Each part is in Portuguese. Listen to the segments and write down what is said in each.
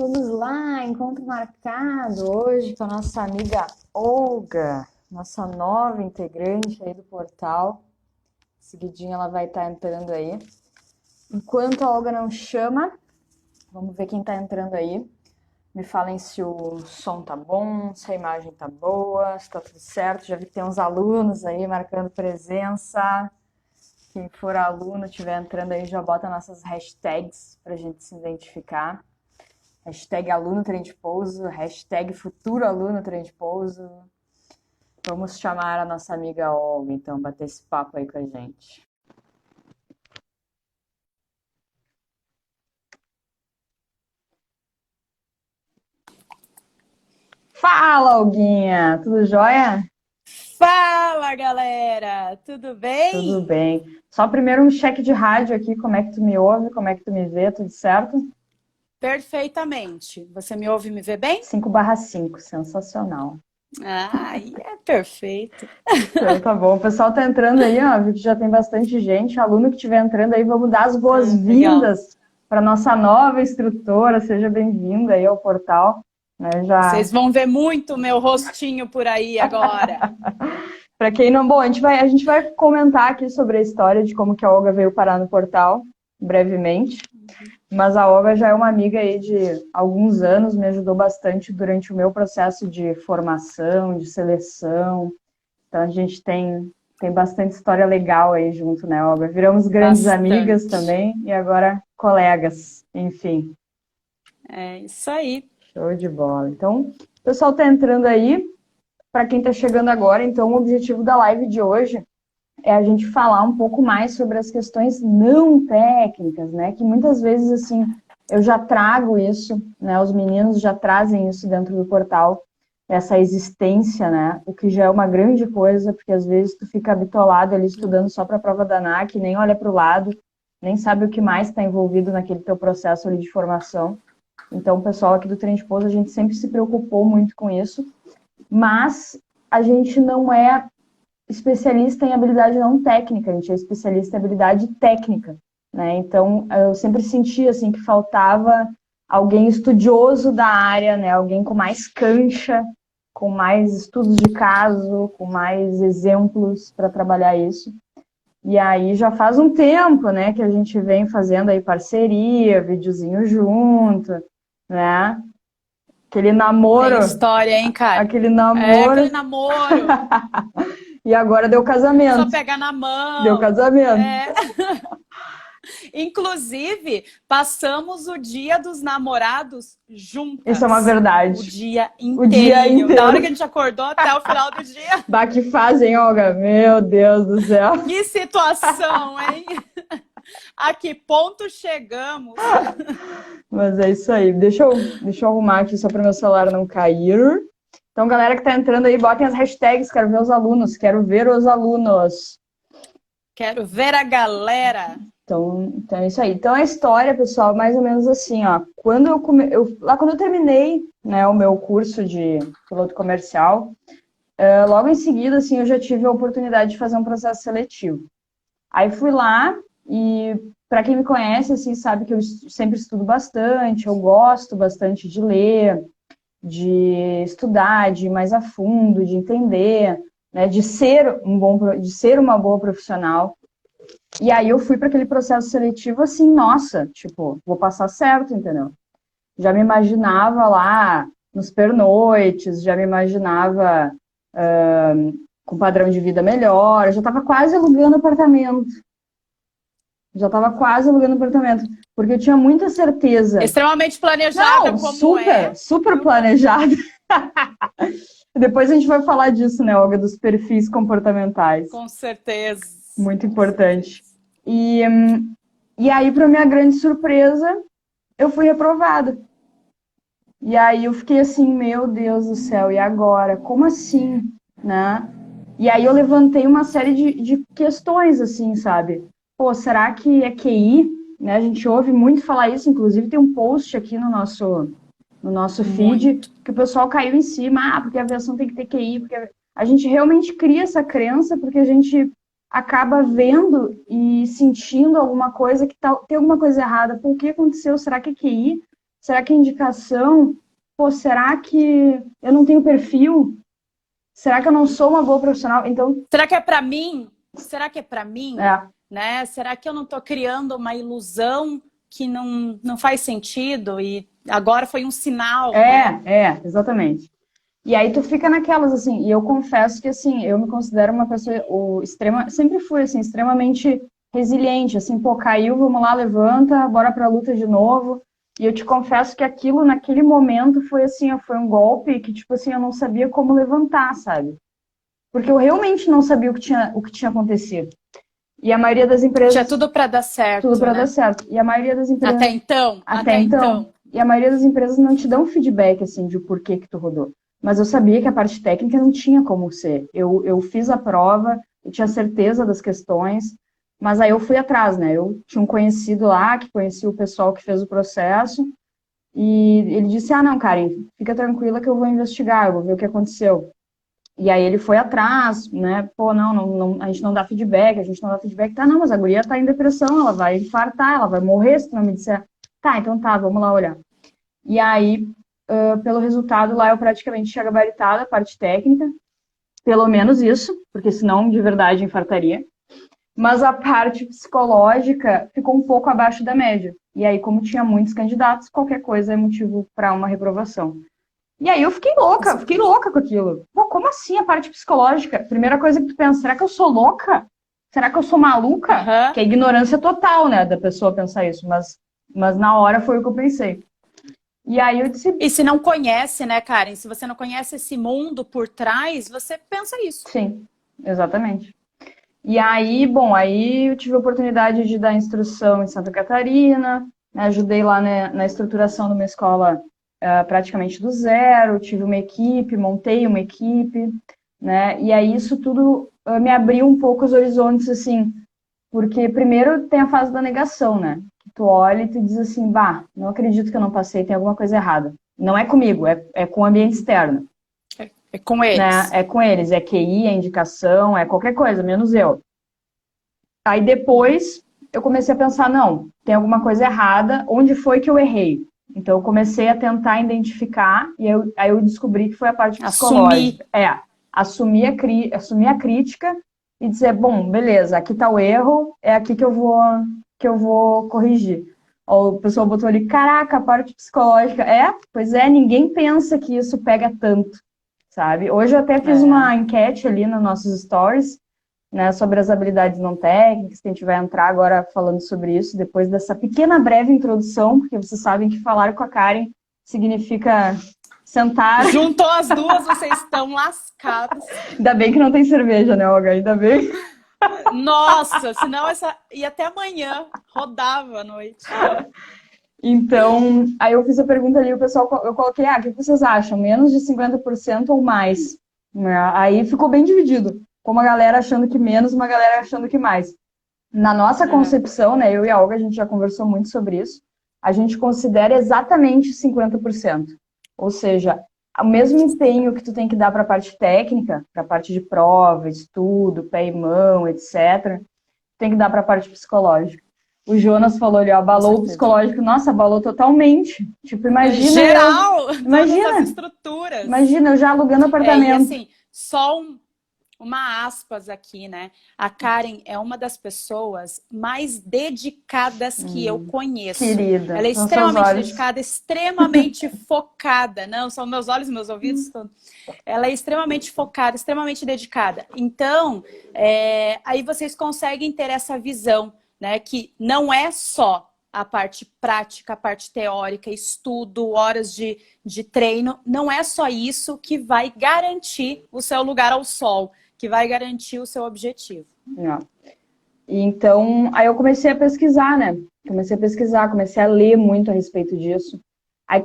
Vamos lá, encontro marcado hoje com a nossa amiga Olga, nossa nova integrante aí do portal. Seguidinho ela vai estar entrando aí. Enquanto a Olga não chama, vamos ver quem está entrando aí. Me falem se o som tá bom, se a imagem tá boa, se tá tudo certo. Já vi que tem uns alunos aí marcando presença. Quem for aluno, estiver entrando aí, já bota nossas hashtags pra gente se identificar. Hashtag aluno trem de pouso, hashtag futuro aluno trem de pouso. Vamos chamar a nossa amiga Olga, então, bater esse papo aí com a gente. Fala, Olguinha! Tudo jóia? Fala, galera! Tudo Tudo bem? bem. Só primeiro um cheque de rádio aqui, como é que tu me ouve, como é que tu me vê, tudo certo? Perfeitamente. Você me ouve e me vê bem? 5/5, sensacional. Ai, é perfeito. Então tá bom, o pessoal tá entrando aí, ó, vi que já tem bastante gente, aluno que estiver entrando aí, vamos dar as Ah, legal. boas-vindas para nossa nova instrutora, seja bem-vinda aí ao portal, né, já, Vocês vão ver muito meu rostinho por aí agora. para quem não, bom, a gente vai comentar aqui sobre a história de como que a Olga veio parar no portal, brevemente, mas a Olga já é uma amiga aí de alguns anos, me ajudou bastante durante o meu processo de formação, de seleção. Então a gente tem bastante história legal aí junto, né, Olga? Viramos grandes amigas Bastante. também e agora colegas, enfim, É isso aí. show de bola. Então, o pessoal tá entrando aí, para quem tá chegando agora, então o objetivo da live de hoje é a gente falar um pouco mais sobre as questões não técnicas, né? Que muitas vezes, assim, eu já trago isso, né? Os meninos já trazem isso dentro do portal, essa existência, né? O que já é uma grande coisa, porque às vezes tu fica bitolado ali estudando só para a prova da ANAC, nem olha para o lado, nem sabe o que mais está envolvido naquele teu processo ali de formação. Então, o pessoal aqui do Trem de Pouso, a gente sempre se preocupou muito com isso, mas a gente não é especialista em habilidade não técnica, a gente é especialista em habilidade técnica, né? Então, eu sempre senti assim que faltava alguém estudioso da área, né? Alguém com mais cancha, com mais estudos de caso, com mais exemplos para trabalhar isso. E aí já faz um tempo, né, que a gente vem fazendo aí parceria, videozinho junto, né? Aquele Tem namoro, história, hein, cara? aquele É namoro, aquele namoro. e agora deu Só casamento. pegar na Deu mão. casamento. É. Inclusive, passamos o dia dos namorados Isso é uma juntas. O verdade. dia O dia inteirinho. Da hora inteiro. que a gente acordou até o final do dia. Bah, que fazem, Olga. Meu Deus do céu. Que situação, hein? A que ponto chegamos? Mas é isso aí. Deixa eu arrumar aqui só para meu celular não cair. Então, galera que tá entrando aí, botem as hashtags. Quero ver os alunos. Quero ver os alunos. Quero ver a galera. Então é isso aí. Então, a história, pessoal, mais ou menos assim, ó. Lá quando eu terminei, né, o meu curso de piloto comercial, logo em seguida, assim, eu já tive a oportunidade de fazer um processo seletivo. Aí fui lá e, para quem me conhece, assim, sabe que eu sempre estudo bastante, eu gosto bastante de ler, de estudar, de ir mais a fundo, de entender, né, de ser uma boa profissional. E aí eu fui para aquele processo seletivo assim, nossa, tipo, vou passar certo, entendeu? Já me imaginava lá nos pernoites, já me imaginava com padrão de vida melhor, eu já estava quase alugando apartamento. Já estava quase alugando apartamento, porque eu tinha muita certeza. Extremamente planejada Não, como super, é, super viu? planejado. Depois a gente vai falar disso, né, Olga, dos perfis comportamentais. Com certeza, Muito com importante. certeza. E, e aí, para minha grande surpresa, eu fui reprovada. E aí eu fiquei assim, meu Deus do céu, e agora? Como assim? Né? E aí eu levantei uma série de questões, assim, sabe? Pô, será que é QI? Né? A gente ouve muito falar isso, inclusive tem um post aqui no nosso feed Muito. que o pessoal caiu em cima, porque a aviação tem que ter QI, porque a gente realmente cria essa crença porque a gente acaba vendo e sentindo alguma coisa que tem alguma coisa errada. Pô, o que aconteceu? Será que é QI? Será que a indicação, pô, será que eu não tenho perfil? Será que eu não sou uma boa profissional? Então, será que é para mim? Será que é para mim? é. Né? Será que eu não estou criando uma ilusão que não faz sentido e agora foi um sinal, né? Exatamente. E aí tu fica naquelas, assim, e eu confesso que, assim, eu me considero uma pessoa sempre fui, assim, extremamente resiliente, assim, pô, caiu, vamos lá, levanta, bora pra luta de novo. E eu te confesso que aquilo, naquele momento, foi assim, ó, foi um golpe que, tipo assim, eu não sabia como levantar, sabe? Porque eu realmente não sabia o que tinha acontecido. E a maioria das Tinha empresas... tudo para dar certo, Tudo para dar né? certo. E a maioria das empresas... Até então, Até então. E a maioria das empresas não te dão feedback, assim, de por que tu rodou. Mas eu sabia que a parte técnica não tinha como ser. Eu fiz a prova, eu tinha certeza das questões, mas aí eu fui atrás, né? Eu tinha um conhecido lá, que conhecia o pessoal que fez o processo, e ele disse, ah, não, Karen, fica tranquila que eu vou investigar, eu vou ver o que aconteceu. E aí ele foi atrás, né? Pô, não, a gente não dá feedback, a gente não dá feedback. Tá, não, mas a guria tá em depressão, ela vai infartar, ela vai morrer se tu não me disser. Tá, então tá, vamos lá olhar. E aí, pelo resultado lá, eu praticamente tinha gabaritado a parte técnica, pelo menos isso, porque senão de verdade infartaria. Mas a parte psicológica ficou um pouco abaixo da média. E aí, como tinha muitos candidatos, qualquer coisa é motivo para uma reprovação. E aí eu fiquei louca com aquilo. Pô, como assim a parte psicológica? Primeira coisa que tu pensa, será que eu sou louca? Será que eu sou maluca? Uhum. Que é ignorância total, né, da pessoa pensar isso, mas na hora foi o que eu pensei. E aí eu disse... E se não conhece, né, Karen? Se você não conhece esse mundo por trás, você pensa isso. Sim, exatamente. E aí, bom, aí eu tive a oportunidade de dar instrução em Santa Catarina, né, ajudei lá na estruturação de uma escola praticamente do zero, tive uma equipe, montei uma equipe, né, e aí isso tudo me abriu um pouco os horizontes, assim, porque primeiro tem a fase da negação, né, que tu olha e tu diz assim, bah, não acredito que eu não passei, tem alguma coisa errada. Não é comigo, é com o ambiente externo. É com Né? eles. É com eles, é QI, é indicação, é qualquer coisa, menos eu. Aí depois eu comecei a pensar, não, tem alguma coisa errada, onde foi que eu errei? Então eu comecei a tentar identificar e aí eu descobri que foi a parte Assumir. psicológica. Assumir a crítica e dizer, bom, beleza, aqui está o erro, é aqui que eu vou corrigir. Ó, o pessoal botou ali, caraca, a parte psicológica. Pois é, ninguém pensa que isso pega tanto, sabe? Hoje eu até fiz uma enquete ali nos nossos stories, né, sobre as habilidades não técnicas, que a gente vai entrar agora falando sobre isso, depois dessa pequena breve introdução, porque vocês sabem que falar com a Karen significa sentar... Juntou as duas, vocês estão lascados. Ainda bem que não tem cerveja, né, Olga? Ainda bem. Nossa, senão essa ia até amanhã, rodava à noite. Então, aí eu fiz a pergunta ali, o pessoal, eu coloquei, o que vocês acham? Menos de 50% ou mais? Aí ficou bem dividido. Uma galera achando que menos, uma galera achando que mais. Na nossa concepção, né, eu e a Olga, a gente já conversou muito sobre isso, a gente considera exatamente 50%. Ou seja, o mesmo empenho que tu tem que dar para a parte técnica, para a parte de prova, estudo, pé e mão, etc., tem que dar para a parte psicológica. O Jonas falou ali, ó, abalou o psicológico. Nossa, abalou totalmente. Tipo, imagina geral, imagina, todas as estruturas. Imagina, eu já alugando apartamento. E assim, só uma aspas aqui, né? A Karen é uma das pessoas mais dedicadas que eu conheço. Querida. Ela é extremamente dedicada, extremamente focada. Não, são meus olhos e meus ouvidos. Ela é extremamente focada, extremamente dedicada. Então, aí vocês conseguem ter essa visão, né? Que não é só a parte prática, a parte teórica, estudo, horas de treino. Não é só isso que vai garantir o seu lugar ao sol, que vai garantir o seu objetivo. Não. Então, aí eu comecei a pesquisar, né? Comecei a ler muito a respeito disso. Aí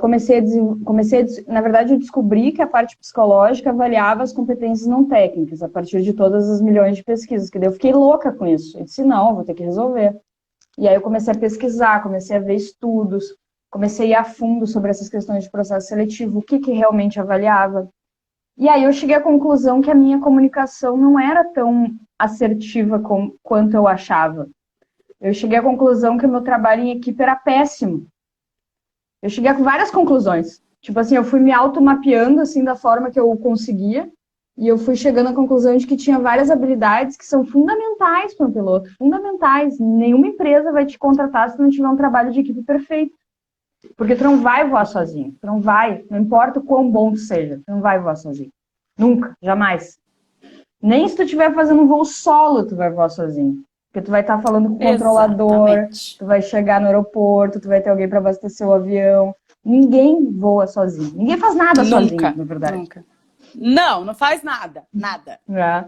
na verdade, eu descobri que a parte psicológica avaliava as competências não técnicas, a partir de todas as milhões de pesquisas, que daí eu fiquei louca com isso. Eu disse, não, vou ter que resolver. E aí eu comecei a pesquisar, comecei a ver estudos, comecei a ir a fundo sobre essas questões de processo seletivo, o que realmente avaliava. E aí eu cheguei à conclusão que a minha comunicação não era tão assertiva quanto eu achava. Eu cheguei à conclusão que o meu trabalho em equipe era péssimo. Eu cheguei a várias conclusões. Tipo assim, eu fui me automapeando, assim, da forma que eu conseguia, e eu fui chegando à conclusão de que tinha várias habilidades que são fundamentais para um piloto, fundamentais. Nenhuma empresa vai te contratar se não tiver um trabalho de equipe perfeito. Porque tu não vai voar sozinho, tu não vai, não importa o quão bom tu seja, tu não vai voar sozinho. Nunca, jamais. Nem se tu estiver fazendo um voo solo, tu vai voar sozinho. Porque tu vai estar falando com o controlador, Exatamente. tu vai chegar no aeroporto, tu vai ter alguém para abastecer o avião. Ninguém voa sozinho. Ninguém faz nada sozinho, na verdade. Nunca. Não faz nada. Nada. É.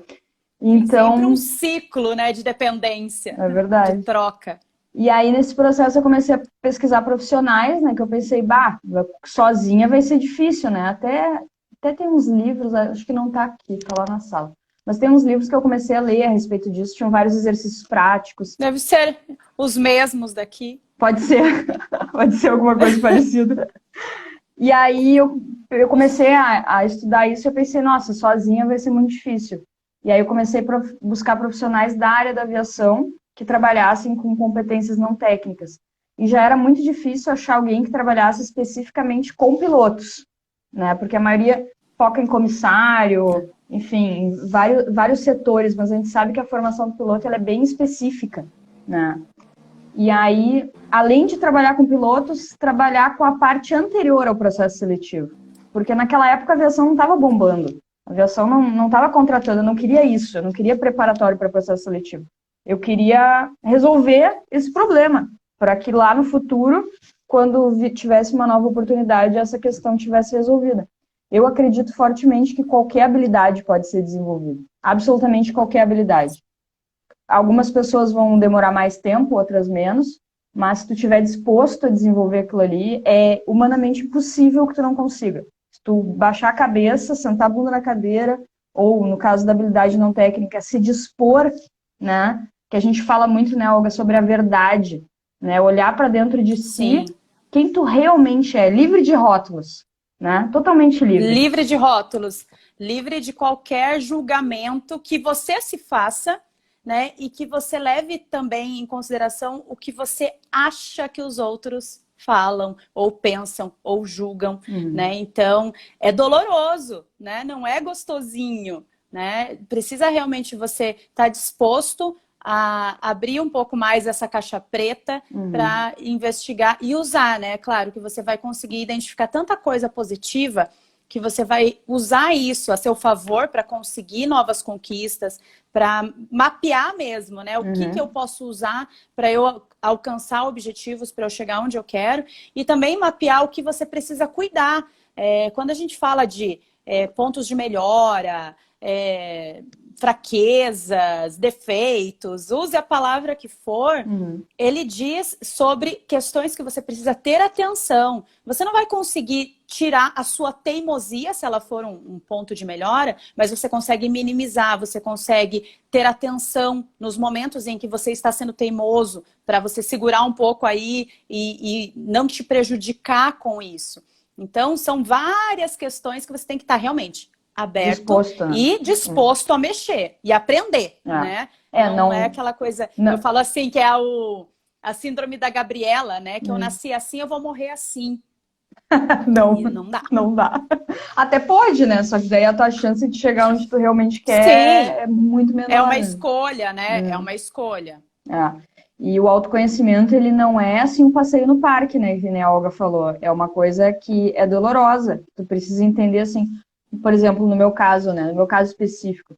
Tem sempre um Então, ciclo, né, de dependência, é de verdade. troca. E aí, nesse processo, eu comecei a pesquisar profissionais, né? Que eu pensei, sozinha vai ser difícil, né? Até tem uns livros, acho que não tá aqui, tá lá na sala. Mas tem uns livros que eu comecei a ler a respeito disso, tinham vários exercícios práticos. Deve ser os mesmos daqui. Pode ser, pode ser alguma coisa parecida. E aí eu comecei a estudar isso e eu pensei, nossa, sozinha vai ser muito difícil. E aí eu comecei a buscar profissionais da área da aviação que trabalhassem com competências não técnicas. E já era muito difícil achar alguém que trabalhasse especificamente com pilotos, né? Porque a maioria foca em comissário, enfim, em vários setores, mas a gente sabe que a formação do piloto ela é bem específica, né? E aí, além de trabalhar com pilotos, trabalhar com a parte anterior ao processo seletivo. Porque naquela época a aviação não estava bombando. A aviação não estava contratando, eu não queria isso, eu não queria preparatório para processo seletivo. Eu queria resolver esse problema, para que lá no futuro, quando tivesse uma nova oportunidade, essa questão tivesse resolvida. Eu acredito fortemente que qualquer habilidade pode ser desenvolvida. Absolutamente qualquer habilidade. Algumas pessoas vão demorar mais tempo, outras menos, mas se tu estiver disposto a desenvolver aquilo ali, é humanamente impossível que tu não consiga. Se tu baixar a cabeça, sentar a bunda na cadeira, ou no caso da habilidade não técnica, se dispor, né? Que a gente fala muito, né, Olga, sobre a verdade, né? Olhar para dentro de si, quem tu realmente é, livre de rótulos, né? Totalmente livre. Livre de rótulos, livre de qualquer julgamento que você se faça, né? E que você leve também em consideração o que você acha que os outros falam, ou pensam, ou julgam, né? Então, é doloroso, né? Não é gostosinho, né? Precisa realmente você estar disposto a abrir um pouco mais essa caixa preta para investigar e usar, né? Claro que você vai conseguir identificar tanta coisa positiva que você vai usar isso a seu favor para conseguir novas conquistas, para mapear mesmo, né? O que eu posso usar para eu alcançar objetivos, para eu chegar onde eu quero, e também mapear o que você precisa cuidar. Quando a gente fala de pontos de melhora, fraquezas, defeitos, use a palavra que for, ele diz sobre questões que você precisa ter atenção. Você não vai conseguir tirar a sua teimosia, se ela for um ponto de melhora, mas você consegue minimizar, você consegue ter atenção nos momentos em que você está sendo teimoso, para você segurar um pouco aí e não te prejudicar com isso. Então, são várias questões que você tem que estar realmente aberto Disposto, né? E disposto a mexer e aprender, né? Não é aquela coisa... Não. Eu falo assim, que é a síndrome da Gabriela, né? Que eu nasci assim, eu vou morrer assim. Não dá. Não dá. Até pode, né? Só que daí a tua chance de chegar onde tu realmente quer é muito menor. É uma escolha, né? É uma escolha. E o autoconhecimento, ele não é assim um passeio no parque, né? Que nem a Olga falou. É uma coisa que é dolorosa. Tu precisa entender, assim... Por exemplo, no meu caso, né? No meu caso específico.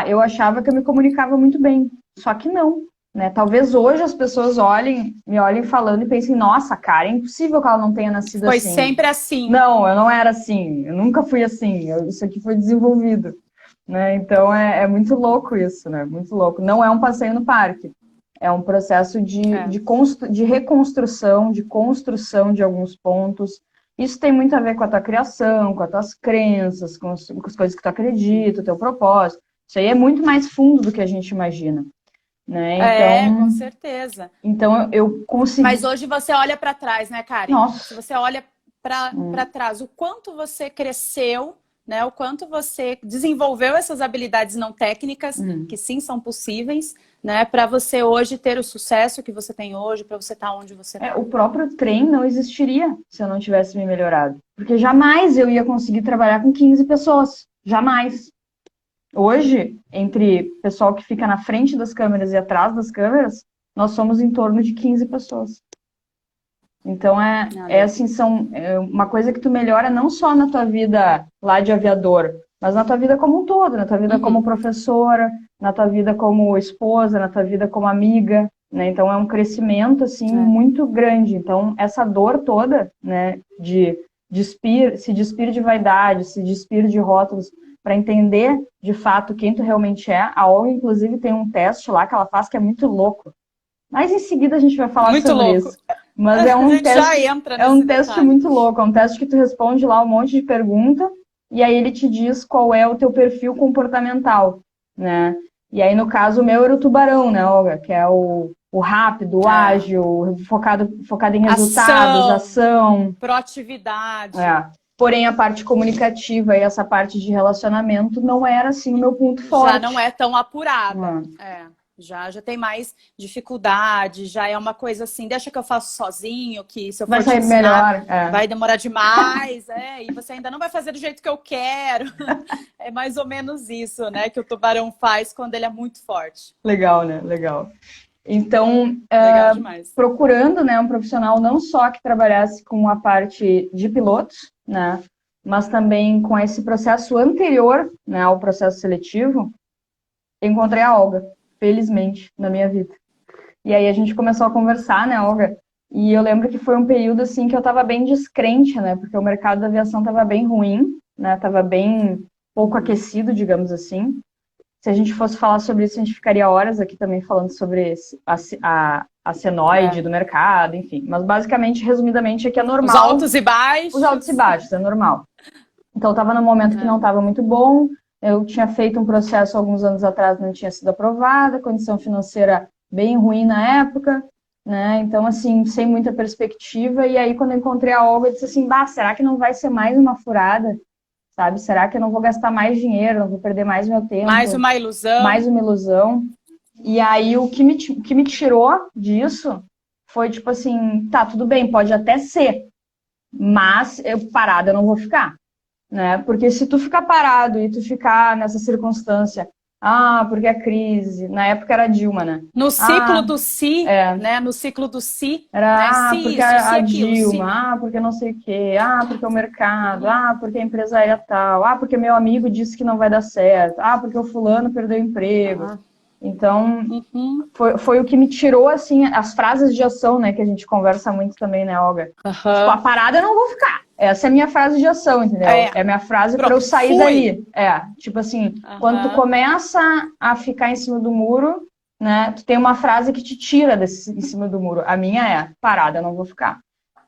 Eu achava que eu me comunicava muito bem. Só que não. Né? Talvez hoje as pessoas me olhem falando e pensem, nossa, cara, é impossível que ela não tenha nascido assim. Foi sempre assim. Não, eu não era assim. Eu nunca fui assim. Isso aqui foi desenvolvido. Né? Então é muito louco isso, né? Muito louco. Não é um passeio no parque. É um processo de reconstrução, de construção de alguns pontos. Isso tem muito a ver com a tua criação, com as tuas crenças, com as coisas que tu acredita, o teu propósito. Isso aí é muito mais fundo do que a gente imagina. Né? Então, com certeza. Então eu consegui... Mas hoje você olha para trás, né, Karen? Nossa. Se você olha para trás, o quanto você cresceu, né, o quanto você desenvolveu essas habilidades não técnicas, que sim são possíveis, né, para você hoje ter o sucesso que você tem hoje, para você estar onde você está. O próprio trem não existiria se eu não tivesse me melhorado. Porque jamais eu ia conseguir trabalhar com 15 pessoas. Jamais. Hoje, entre pessoal que fica na frente das câmeras e atrás das câmeras, nós somos em torno de 15 pessoas. Então, assim, uma coisa que tu melhora não só na tua vida lá de aviador, mas na tua vida como um todo, na tua vida como professora, na tua vida como esposa, na tua vida como amiga, né? Então, é um crescimento, assim, muito grande. Então, essa dor toda, né, se despir de vaidade, se despir de rótulos, para entender, de fato, quem tu realmente é. A Olga, inclusive, tem um teste lá que ela faz que é muito louco. Mas em seguida a gente vai falar muito sobre louco. isso. Mas é um teste, já entra teste muito louco, é um teste que tu responde lá um monte de pergunta e aí ele te diz qual é o teu perfil comportamental, né? E aí, no caso, o meu era o tubarão, né, Olga? Que é o rápido, o ágil, focado em resultados, ação. Proatividade. Porém, a parte comunicativa e essa parte de relacionamento não era, assim, o meu ponto forte. Já não é tão apurada. Já tem mais dificuldade, já é uma coisa assim, deixa que eu faço sozinho, que se eu for te ensinar, vai demorar demais, e você ainda não vai fazer do jeito que eu quero. É mais ou menos isso, né, que o tubarão faz quando ele é muito forte. Legal, né? Legal. Então, legal demais. Procurando, né, um profissional não só que trabalhasse com a parte de pilotos, né, mas também com esse processo anterior, né, ao processo seletivo, encontrei a Olga. Felizmente, na minha vida. E aí a gente começou a conversar, né, Olga? E eu lembro que foi um período, assim, que eu tava bem descrente, né? Porque o mercado da aviação tava bem ruim, né? Tava bem pouco aquecido, digamos assim. Se a gente fosse falar sobre isso, a gente ficaria horas aqui também falando sobre a senoide do mercado, enfim. Mas basicamente, resumidamente, é que é normal. Os altos e baixos. Os altos e baixos, é normal. Então, eu tava num momento que não tava muito bom. Eu tinha feito um processo alguns anos atrás, não tinha sido aprovada, condição financeira bem ruim na época, né? Então, assim, sem muita perspectiva. E aí, quando eu encontrei a Olga, eu disse assim, será que não vai ser mais uma furada? Sabe? Será que eu não vou gastar mais dinheiro, não vou perder mais meu tempo? Mais uma ilusão. Mais uma ilusão. E aí, o que me tirou disso foi, tipo assim, tá, tudo bem, pode até ser, mas parada eu não vou ficar. Né? Porque se tu ficar parado e tu ficar nessa circunstância, porque a crise, na época era Dilma, né? No ciclo do si, né? No ciclo do si. Era, né? porque a Dilma, porque não sei o quê, porque o mercado, porque a empresa é tal, porque meu amigo disse que não vai dar certo, porque o fulano perdeu o emprego. Então, foi o que me tirou, assim, as frases de ação, né? Que a gente conversa muito também, né, Olga? Tipo, a parada eu não vou ficar. Essa é a minha frase de ação, entendeu? É a minha frase para eu sair daí. Tipo assim, quando tu começa a ficar em cima do muro, né? Tu tem uma frase que te tira em cima do muro. A minha é, parada, eu não vou ficar.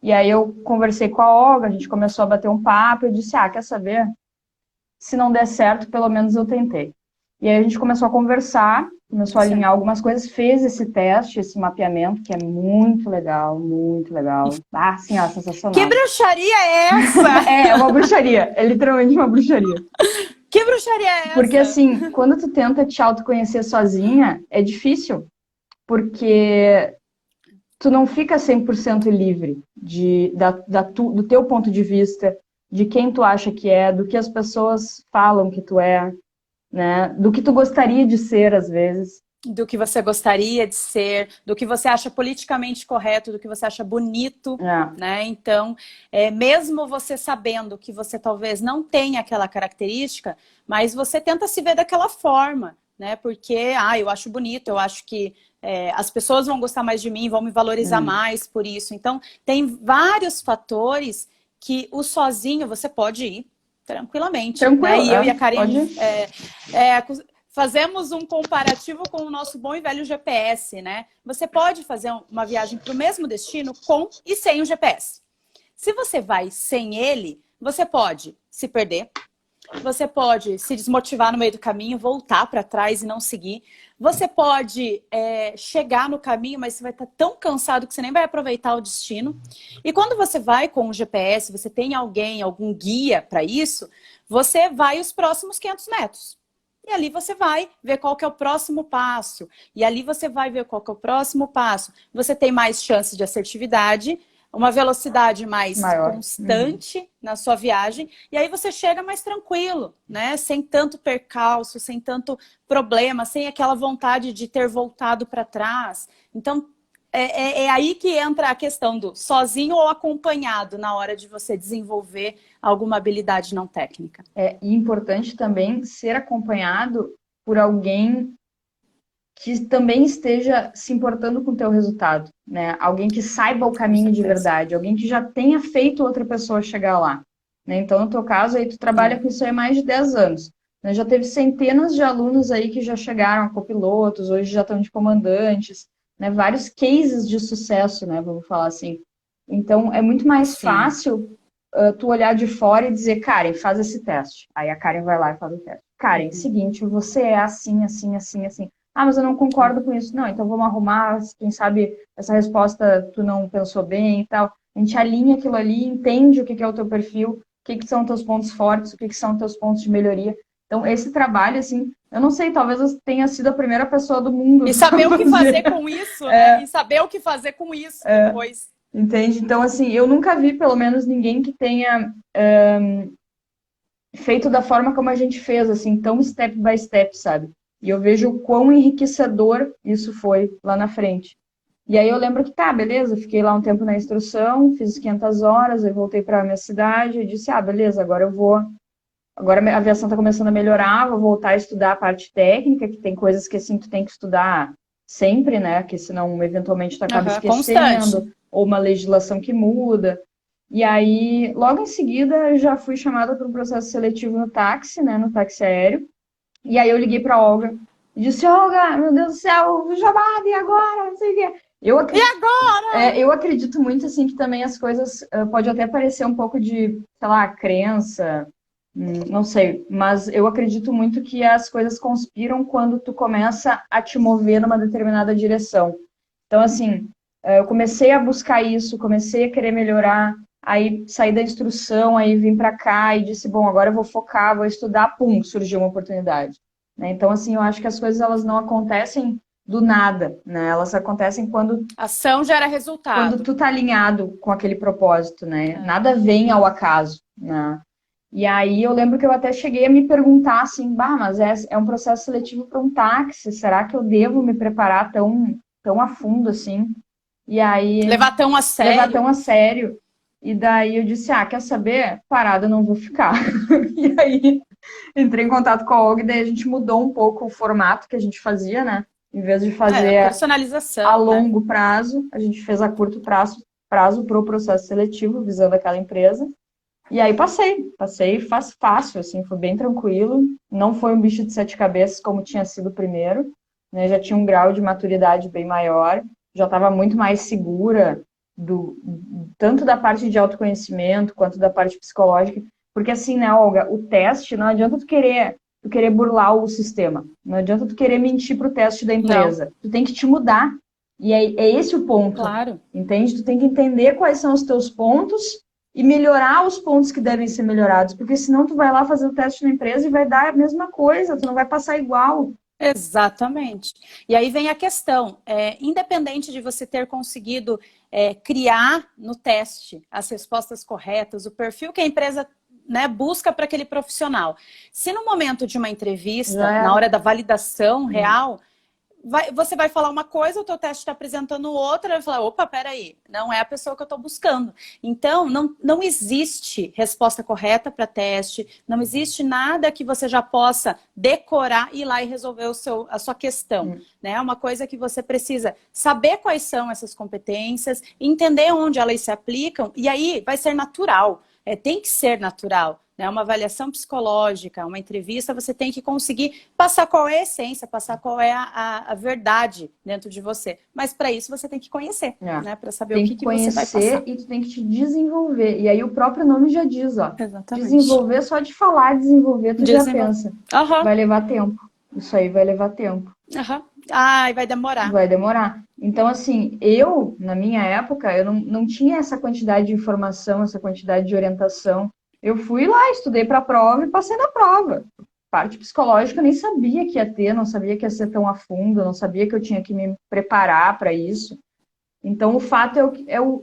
E aí eu conversei com a Olga, a gente começou a bater um papo, eu disse, quer saber? Se não der certo, pelo menos eu tentei. E aí a gente começou a conversar, começou a alinhar algumas coisas, fez esse teste, esse mapeamento, que é muito legal, muito legal. Assim, sensacional. Que bruxaria é essa? É uma bruxaria, é literalmente uma bruxaria. Que bruxaria é essa? Porque assim, quando tu tenta te autoconhecer sozinha, é difícil, porque tu não fica 100% livre do teu ponto de vista, de quem tu acha que é, do que as pessoas falam que tu é, né? Do que tu gostaria de ser, às vezes. Do que você gostaria de ser, do que você acha politicamente correto, do que você acha bonito, né? Então, mesmo você sabendo que você talvez não tenha aquela característica, mas você tenta se ver daquela forma, né? Porque, eu acho bonito, eu acho que as pessoas vão gostar mais de mim, vão me valorizar mais por isso. Então, tem vários fatores que o sozinho você pode ir tranquilamente. Né? E eu e a Karine fazemos um comparativo com o nosso bom e velho GPS, né? Você pode fazer uma viagem para o mesmo destino com e sem o GPS. Se você vai sem ele, você pode se perder, Você pode se desmotivar no meio do caminho, voltar para trás e não seguir. Você pode chegar no caminho, mas você vai estar tão cansado que você nem vai aproveitar o destino. E quando você vai com o GPS, você tem alguém, algum guia para isso, você vai os próximos 500 metros. E ali você vai ver qual que é o próximo passo. E ali você vai ver qual que é o próximo passo. Você tem mais chances de assertividade, uma velocidade mais Maior. constante na sua viagem, e aí você chega mais tranquilo, né? Sem tanto percalço, sem tanto problema, sem aquela vontade de ter voltado para trás. Então, é aí que entra a questão do sozinho ou acompanhado na hora de você desenvolver alguma habilidade não técnica. E importante também ser acompanhado por alguém que também esteja se importando com o teu resultado, né? Alguém que saiba o caminho de verdade, alguém que já tenha feito outra pessoa chegar lá, né? Então, no teu caso, aí tu trabalha com isso aí há mais de 10 anos, né? Já teve centenas de alunos aí que já chegaram a copilotos, hoje já estão de comandantes, né? Vários cases de sucesso, né? Vamos falar assim. Então, é muito mais fácil tu olhar de fora e dizer, Karen, faz esse teste. Aí a Karen vai lá e faz o teste. Karen, seguinte, você é assim, assim, assim, assim. Ah, mas eu não concordo com isso. Não, então vamos arrumar, quem sabe essa resposta tu não pensou bem e tal. A gente alinha aquilo ali, entende o que é o teu perfil, o que são teus pontos fortes, o que são teus pontos de melhoria. Então, esse trabalho, assim, eu não sei, talvez eu tenha sido a primeira pessoa do mundo. E saber o que fazer com isso, né? E saber o que fazer com isso depois. Entende? Então, assim, eu nunca vi, pelo menos, ninguém que tenha feito da forma como a gente fez, assim, tão step by step, sabe? E eu vejo o quão enriquecedor isso foi lá na frente. E aí eu lembro que, tá, beleza, fiquei lá um tempo na instrução, fiz 500 horas, aí voltei para a minha cidade e disse, beleza, agora eu vou... Agora a aviação está começando a melhorar, vou voltar a estudar a parte técnica, que tem coisas que, assim, tu tem que estudar sempre, né? Que senão, eventualmente, tu acaba esquecendo. Constante. Ou uma legislação que muda. E aí, logo em seguida, eu já fui chamada para um processo seletivo no táxi, né? No táxi aéreo. E aí eu liguei para a Olga e disse, Olga, meu Deus do céu, chamada, e agora? Não sei o quê. E agora? Eu acredito muito, assim, que também as coisas... pode até parecer um pouco de, sei lá, crença, não sei. Mas eu acredito muito que as coisas conspiram quando tu começa a te mover numa determinada direção. Então, assim, eu comecei a buscar isso, comecei a querer melhorar, aí saí da instrução, aí vim para cá e disse, bom, agora eu vou focar, vou estudar, pum, surgiu uma oportunidade. Né? Então, assim, eu acho que as coisas elas não acontecem do nada, né? Elas acontecem quando... Ação gera resultado. Quando tu tá alinhado com aquele propósito, né? Nada vem ao acaso, né? E aí eu lembro que eu até cheguei a me perguntar assim, mas é um processo seletivo para um táxi, será que eu devo me preparar tão a fundo assim? E aí... Levar tão a sério. Levar tão a sério. E daí eu disse, quer saber? Parada, não vou ficar. E aí entrei em contato com a Olga e daí a gente mudou um pouco o formato que a gente fazia, né? Em vez de fazer personalização, a longo prazo, a gente fez a curto prazo para o processo seletivo, visando aquela empresa. E aí passei fácil, assim, foi bem tranquilo. Não foi um bicho de 7 cabeças como tinha sido o primeiro, né? Já tinha um grau de maturidade bem maior, já estava muito mais segura, tanto da parte de autoconhecimento quanto da parte psicológica. Porque assim, né, Olga, o teste, não adianta tu querer burlar o sistema. Não adianta tu querer mentir pro teste da empresa. Não. Tu tem que te mudar. E é esse o ponto. Claro. Entende? Tu tem que entender quais são os teus pontos e melhorar os pontos que devem ser melhorados. Porque senão tu vai lá fazer o teste na empresa e vai dar a mesma coisa. Tu não vai passar igual. Exatamente. E aí vem a questão. Independente de você ter conseguido criar no teste as respostas corretas, o perfil que a empresa... né, busca para aquele profissional. Se no momento de uma entrevista, na hora da validação real, você vai falar uma coisa, o teu teste está apresentando outra, vai falar, opa, peraí, não é a pessoa que eu estou buscando. Então, não existe resposta correta para teste, não existe nada que você já possa decorar e ir lá e resolver a sua questão. Né? É uma coisa que você precisa saber quais são essas competências, entender onde elas se aplicam, e aí vai ser natural. tem que ser natural. Né? Uma avaliação psicológica, uma entrevista, você tem que conseguir passar qual é a essência, passar qual é a verdade dentro de você. Mas para isso você tem que conhecer, né? Para saber o que você vai passar. E tu tem que te desenvolver. E aí o próprio nome já diz, ó. Exatamente. Desenvolver, só de falar desenvolver, tu já pensa. Vai levar tempo. Isso aí vai levar tempo. Ai, vai demorar. Vai demorar. Então, assim, eu, na minha época, eu não tinha essa quantidade de informação, essa quantidade de orientação. Eu fui lá, estudei para a prova e passei na prova. Parte psicológica eu nem sabia que ia ter, não sabia que ia ser tão a fundo, não sabia que eu tinha que me preparar para isso. Então, o fato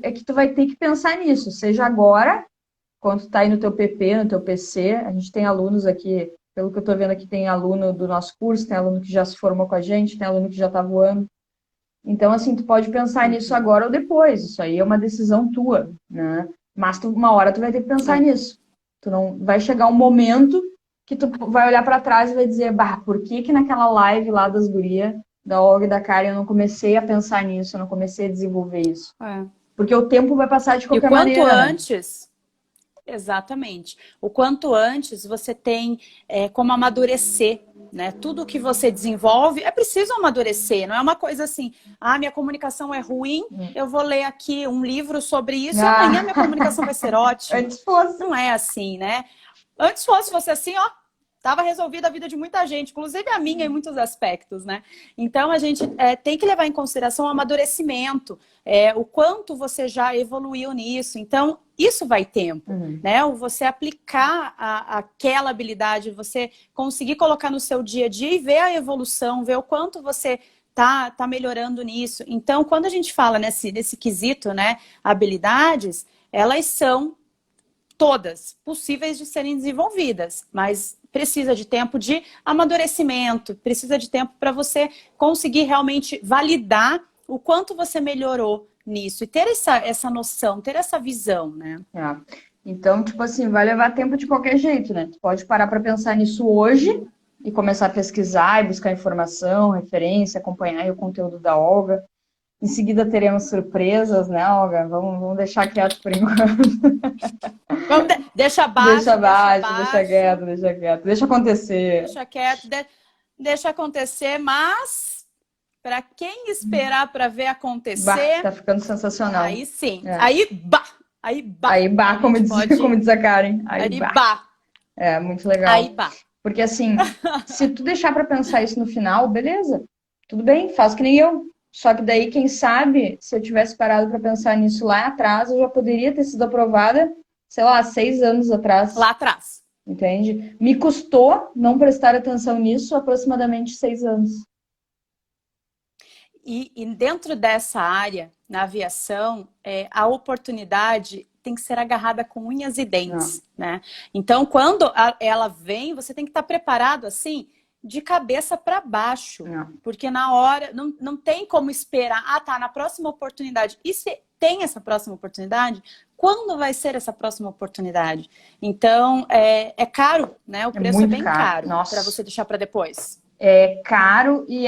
é que tu vai ter que pensar nisso, seja agora, quando tu tá aí no teu PP, no teu PC, a gente tem alunos aqui, pelo que eu tô vendo aqui, tem aluno do nosso curso, tem aluno que já se formou com a gente, tem aluno que já tá voando. Então, assim, tu pode pensar nisso agora ou depois, isso aí é uma decisão tua, né? Mas uma hora tu vai ter que pensar nisso. Tu não vai chegar um momento que tu vai olhar para trás e vai dizer, bah, por que naquela live lá das gurias, da Olga e da Karen, eu não comecei a pensar nisso, eu não comecei a desenvolver isso. Porque o tempo vai passar de qualquer maneira. E o quanto antes, exatamente, o quanto antes você tem como amadurecer, né? Tudo que você desenvolve é preciso amadurecer, não é uma coisa assim, minha comunicação é ruim, eu vou ler aqui um livro sobre isso e amanhã minha comunicação vai ser ótima. Antes fosse. Não é assim, né? Antes fosse assim, estava resolvida a vida de muita gente, inclusive a minha em muitos aspectos, né? Então, a gente tem que levar em consideração o amadurecimento, o quanto você já evoluiu nisso. Então, isso vai tempo, né? O você aplicar aquela habilidade, você conseguir colocar no seu dia a dia e ver a evolução, ver o quanto você tá melhorando nisso. Então, quando a gente fala nesse quesito, né, habilidades, elas são todas possíveis de serem desenvolvidas, mas precisa de tempo de amadurecimento, precisa de tempo para você conseguir realmente validar o quanto você melhorou nisso e ter essa noção, ter essa visão, né? Então, tipo assim, vai levar tempo de qualquer jeito, né? Tu pode parar para pensar nisso hoje e começar a pesquisar e buscar informação, referência, acompanhar o conteúdo da Olga. Em seguida teremos surpresas, né, Olga? Vamos deixar quieto por enquanto. Deixa abaixo, deixa quieto. Deixa acontecer. Deixa quieto, deixa acontecer, mas para quem esperar para ver acontecer... Tá ficando sensacional. Aí sim. Aí, como diz a Karen. Aí, É, muito legal. Aí, Porque assim, se tu deixar para pensar isso no final, beleza. Tudo bem, faz que nem eu. Só que daí, quem sabe, se eu tivesse parado para pensar nisso lá atrás, eu já poderia ter sido aprovada, sei lá, 6 anos atrás. Lá atrás. Entende? Me custou não prestar atenção nisso aproximadamente 6 anos. E dentro dessa área, na aviação, a oportunidade tem que ser agarrada com unhas e dentes, né? Então, quando ela vem, você tem que estar preparado, assim, de cabeça para baixo. Porque na hora, não tem como esperar, na próxima oportunidade. E se tem essa próxima oportunidade, quando vai ser essa próxima oportunidade? Então, é caro, né? O preço é bem caro para você deixar para depois. É caro e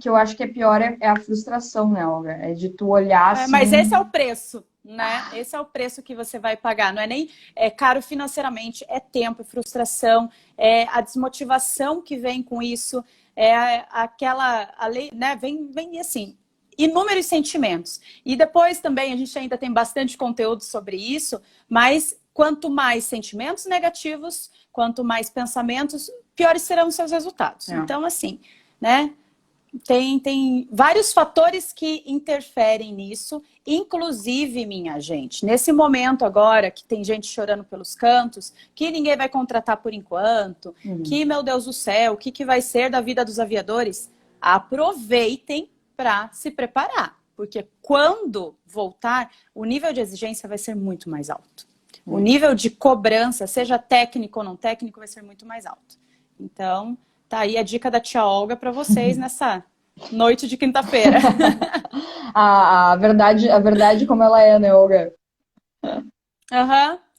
que eu acho que é pior é a frustração, né, Olga? É de tu olhar assim... Mas esse é o preço, né? Esse é o preço que você vai pagar. Não é nem caro financeiramente, é tempo, é frustração, é a desmotivação que vem com isso, a lei, né? Vem assim, inúmeros sentimentos. E depois também a gente ainda tem bastante conteúdo sobre isso, mas quanto mais sentimentos negativos, quanto mais pensamentos, piores serão os seus resultados. Então, assim, né? Tem vários fatores que interferem nisso, inclusive, minha gente, nesse momento agora que tem gente chorando pelos cantos, que ninguém vai contratar por enquanto, que, meu Deus do céu, o que vai ser da vida dos aviadores? Aproveitem para se preparar, porque quando voltar, o nível de exigência vai ser muito mais alto. O nível de cobrança, seja técnico ou não técnico, vai ser muito mais alto. Então, tá aí a dica da tia Olga para vocês nessa noite de quinta-feira. a verdade como ela é, né, Olga?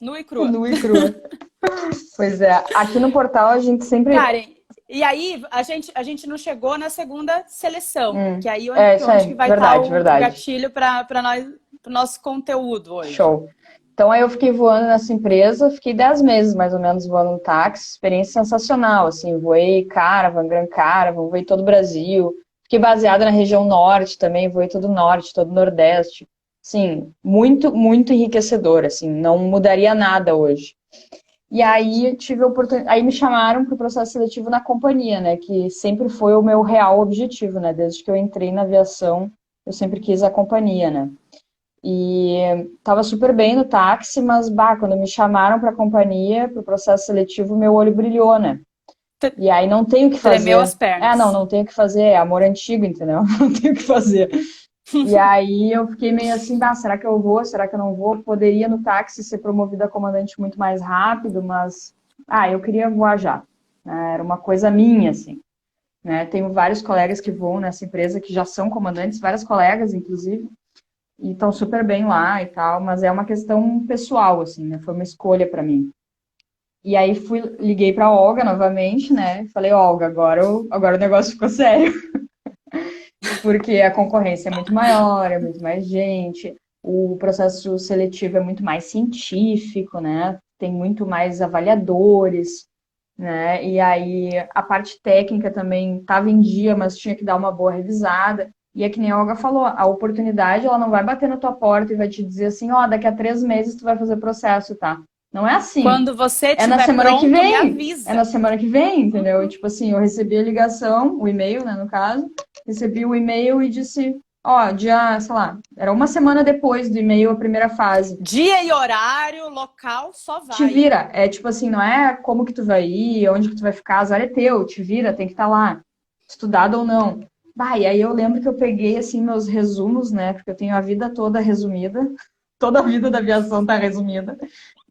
Nua e crua. Nua e crua. Pois é, aqui no portal a gente sempre... Karen, e aí a gente não chegou na segunda seleção, que aí onde que vai estar o gatilho para o nosso conteúdo hoje. Show. Então aí eu fiquei voando nessa empresa, fiquei 10 meses mais ou menos voando no táxi, experiência sensacional, assim, voei Caravan, Gran Caravan, voei todo o Brasil, fiquei baseada na região norte também, voei todo o norte, todo o nordeste, sim, muito, muito enriquecedor, assim, não mudaria nada hoje. E aí tive a oportunidade, aí me chamaram para o processo seletivo na companhia, né, que sempre foi o meu real objetivo, né, desde que eu entrei na aviação, eu sempre quis a companhia, né. E estava super bem no táxi, mas bah, quando me chamaram para a companhia, para o processo seletivo, meu olho brilhou, né? E aí não tem o que Tremeu fazer. as pernas. Não tem o que fazer, é amor antigo, entendeu? Não tem o que fazer. E aí eu fiquei meio assim, bah, será que eu vou? Será que eu não vou? Poderia no táxi ser promovida a comandante muito mais rápido, mas eu queria voar já. Né? Era uma coisa minha, assim. Né? Tenho vários colegas que voam nessa empresa que já são comandantes, várias colegas, inclusive, e estão super bem lá e tal, mas é uma questão pessoal, assim, né? Foi uma escolha para mim. E aí liguei para a Olga novamente, né? Falei, Olga, agora o negócio ficou sério, porque a concorrência é muito maior, é muito mais gente, o processo seletivo é muito mais científico, né? Tem muito mais avaliadores, né? E aí a parte técnica também estava em dia, mas tinha que dar uma boa revisada. E é que nem a Olga falou, a oportunidade ela não vai bater na tua porta e vai te dizer assim, ó, daqui a 3 meses tu vai fazer processo, tá? Não é assim. Quando você É na estiver semana que pronto, me vem. É na avisa. semana que vem, entendeu? E, tipo assim, eu recebi a ligação, o e-mail, né, no caso, recebi o e-mail e disse, ó, dia, sei lá, era uma semana depois do e-mail, a primeira fase. Dia e horário, local, só Te vai. vira, é tipo assim, não é como que tu vai ir, onde que tu vai ficar, azar é teu, te vira, tem que estar lá, estudado ou não. Bah, e aí eu lembro que eu peguei, assim, meus resumos, né, porque eu tenho a vida toda resumida, toda a vida da aviação tá resumida,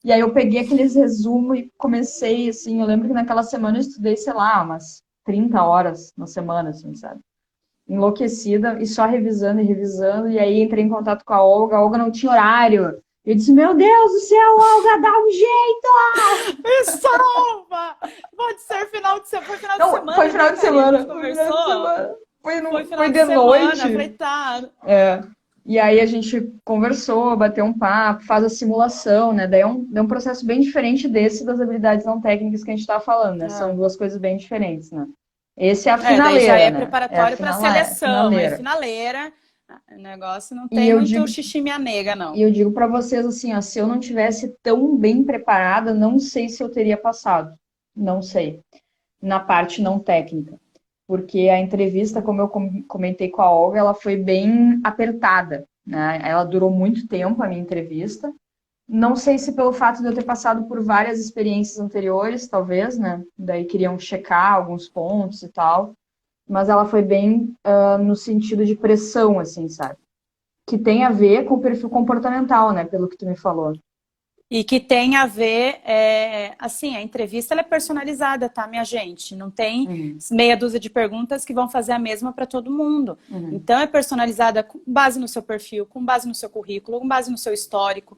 e aí eu peguei aqueles resumos e comecei, assim, eu lembro que naquela semana eu estudei, sei lá, umas 30 horas na semana, assim, sabe? Enlouquecida, e só revisando e revisando, e aí entrei em contato com a Olga não tinha horário, eu disse, meu Deus do céu, Olga, dá um jeito! Me salva! Pode ser final de semana. Foi final de Não, semana, foi final né, de Karine? A semana. gente Foi final de conversou? semana. Foi final Foi de de semana. Falei, noite. tá. É. E aí a gente conversou, bateu um papo, faz a simulação, né? Daí é um processo bem diferente desse das habilidades não técnicas que a gente estava falando, né? São Ah. duas coisas bem diferentes, né? Esse é a Daí já finaleira, é né? É a preparatório para seleção. Aí finaleira. finaleira, o negócio não E tem eu muito digo, xixi minha nega, e não. eu digo para vocês assim, ó, se eu não tivesse tão bem preparada, não sei se eu teria passado. Não sei. Na parte não técnica. Porque a entrevista, como eu comentei com a Olga, ela foi bem apertada, né? Ela durou muito tempo, a minha entrevista. Não sei se pelo fato de eu ter passado por várias experiências anteriores, talvez, né? Daí queriam checar alguns pontos e tal. Mas ela foi bem no sentido de pressão, assim, sabe? Que tem a ver com o perfil comportamental, né? Pelo que tu me falou. E que tem a ver, assim, a entrevista ela é personalizada, tá, minha gente? Não tem Uhum, meia dúzia de perguntas que vão fazer a mesma para todo mundo. uhum, Então, é personalizada com base no seu perfil, com base no seu currículo, com base no seu histórico.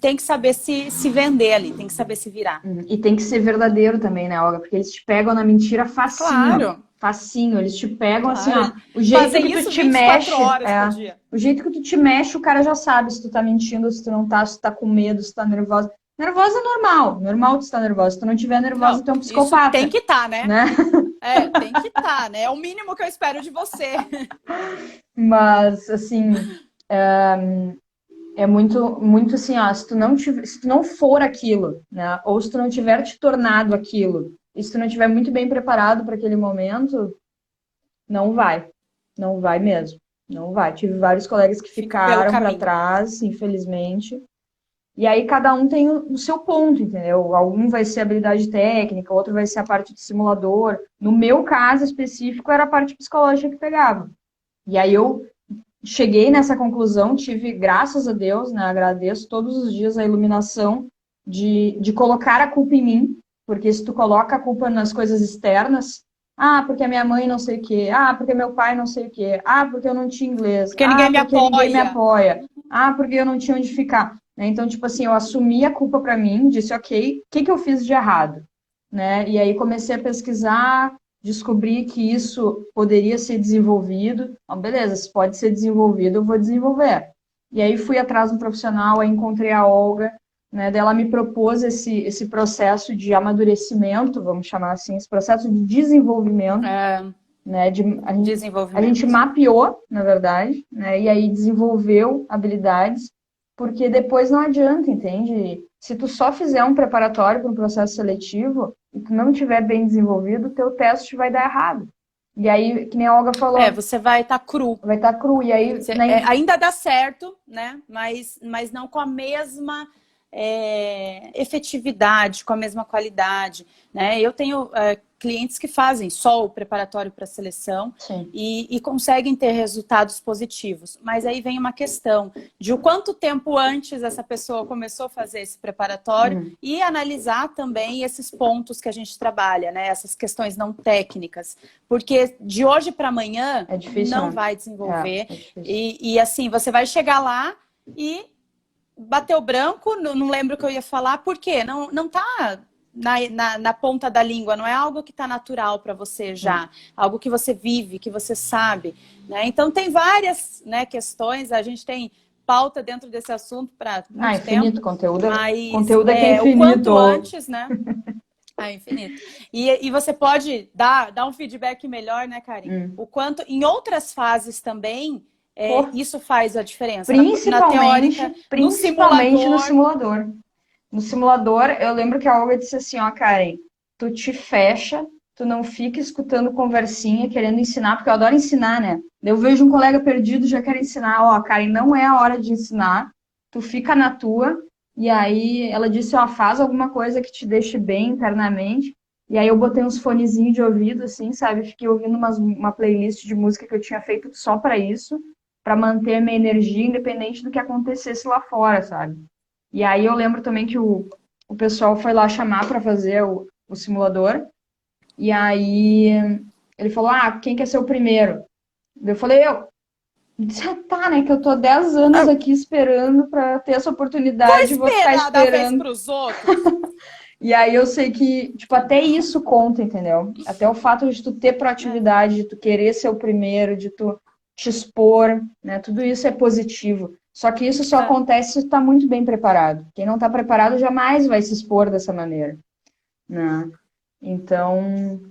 Tem que saber se vender ali, tem que saber se virar. uhum. E tem que ser verdadeiro também, né, Olga? Porque eles te pegam na mentira facinho. Claro, Facinho. Eles te pegam assim, ó. claro. O jeito que Fazem tu isso te 24 mexe, horas por dia. o jeito que tu te mexe, o cara já sabe se tu tá mentindo, se tu não tá, se tu tá com medo, se tu tá nervosa. Nervosa é normal. Normal tu estar nervosa. Se tu não tiver nervosa, Não, tu é um isso tem psicopata, que estar, né? né? Tem que estar, né? É o mínimo que eu espero de você. Mas, assim, é muito, muito assim, ó, se tu não for aquilo, né? Ou se tu não tiver te tornado aquilo, e se tu não tiver muito bem preparado para aquele momento, não vai. Não vai mesmo. Não vai. Tive vários colegas que Fica pelo ficaram para caminho. trás, infelizmente. E aí cada um tem o seu ponto, entendeu? Algum vai ser habilidade técnica, outro vai ser a parte de simulador. No meu caso específico, era a parte psicológica que pegava. E aí eu cheguei nessa conclusão, tive, graças a Deus, né, agradeço todos os dias a iluminação de colocar a culpa em mim, porque se tu coloca a culpa nas coisas externas, porque a minha mãe não sei o quê, porque meu pai não sei o quê, porque eu não tinha inglês, Porque ninguém me porque ninguém me apoia. apoia, porque eu não tinha onde ficar. Né? Então, tipo assim, eu assumi a culpa para mim, disse, ok, o que eu fiz de errado? Né? E aí comecei a pesquisar, descobri que isso poderia ser desenvolvido. Então, beleza, se pode ser desenvolvido, eu vou desenvolver. E aí fui atrás de um profissional, aí encontrei a Olga, né? Daí ela me propôs esse processo de amadurecimento, vamos chamar assim, esse processo de desenvolvimento, né? A gente mapeou, na verdade, né? E aí desenvolveu habilidades, porque depois não adianta, entende? Se tu só fizer um preparatório para um processo seletivo e tu não tiver bem desenvolvido, o teu teste vai dar errado. E aí, que nem a Olga falou... você vai estar cru. Vai estar cru, e aí... ainda dá certo, né? Mas não com a mesma efetividade, com a mesma qualidade, né? Eu tenho clientes que fazem só o preparatório para seleção e conseguem ter resultados positivos. Mas aí vem uma questão de o quanto tempo antes essa pessoa começou a fazer esse preparatório e analisar também esses pontos que a gente trabalha, né? Essas questões não técnicas. Porque de hoje para amanhã não vai desenvolver. E assim, você vai chegar lá e bateu branco, não lembro o que eu ia falar, por quê? Não tá na ponta da língua, não é algo que está natural para você já, algo que você vive, que você sabe, né? Então tem várias, né, questões, a gente tem pauta dentro desse assunto para muito infinito tempo, conteúdo, mas conteúdo é que é infinito. O quanto antes, né? Infinito. E você pode dar um feedback melhor, né, Karen? O quanto em outras fases também isso faz a diferença. Principalmente no simulador. No simulador, eu lembro que a Olga disse assim, ó, Karen, tu te fecha, tu não fica escutando conversinha, querendo ensinar, porque eu adoro ensinar, né? Eu vejo um colega perdido, já quero ensinar, ó, Karen, não é a hora de ensinar, tu fica na tua, e aí ela disse, ó, faz alguma coisa que te deixe bem internamente, e aí eu botei uns fonezinhos de ouvido, assim, sabe? Fiquei ouvindo uma playlist de música que eu tinha feito só para isso, para manter a minha energia independente do que acontecesse lá fora, sabe? E aí eu lembro também que o pessoal foi lá chamar para fazer o simulador, e aí ele falou, quem quer ser o primeiro? Eu falei, eu. Disse, tá, né, que eu tô 10 anos aqui esperando para ter essa oportunidade, vou ficar esperando. Pros outros. E aí eu sei que, tipo, até isso conta, entendeu? Até o fato de tu ter proatividade, de tu querer ser o primeiro, de tu te expor, né? Tudo isso é positivo. Só que isso só acontece se tu tá muito bem preparado. Quem não tá preparado jamais vai se expor dessa maneira, né? Então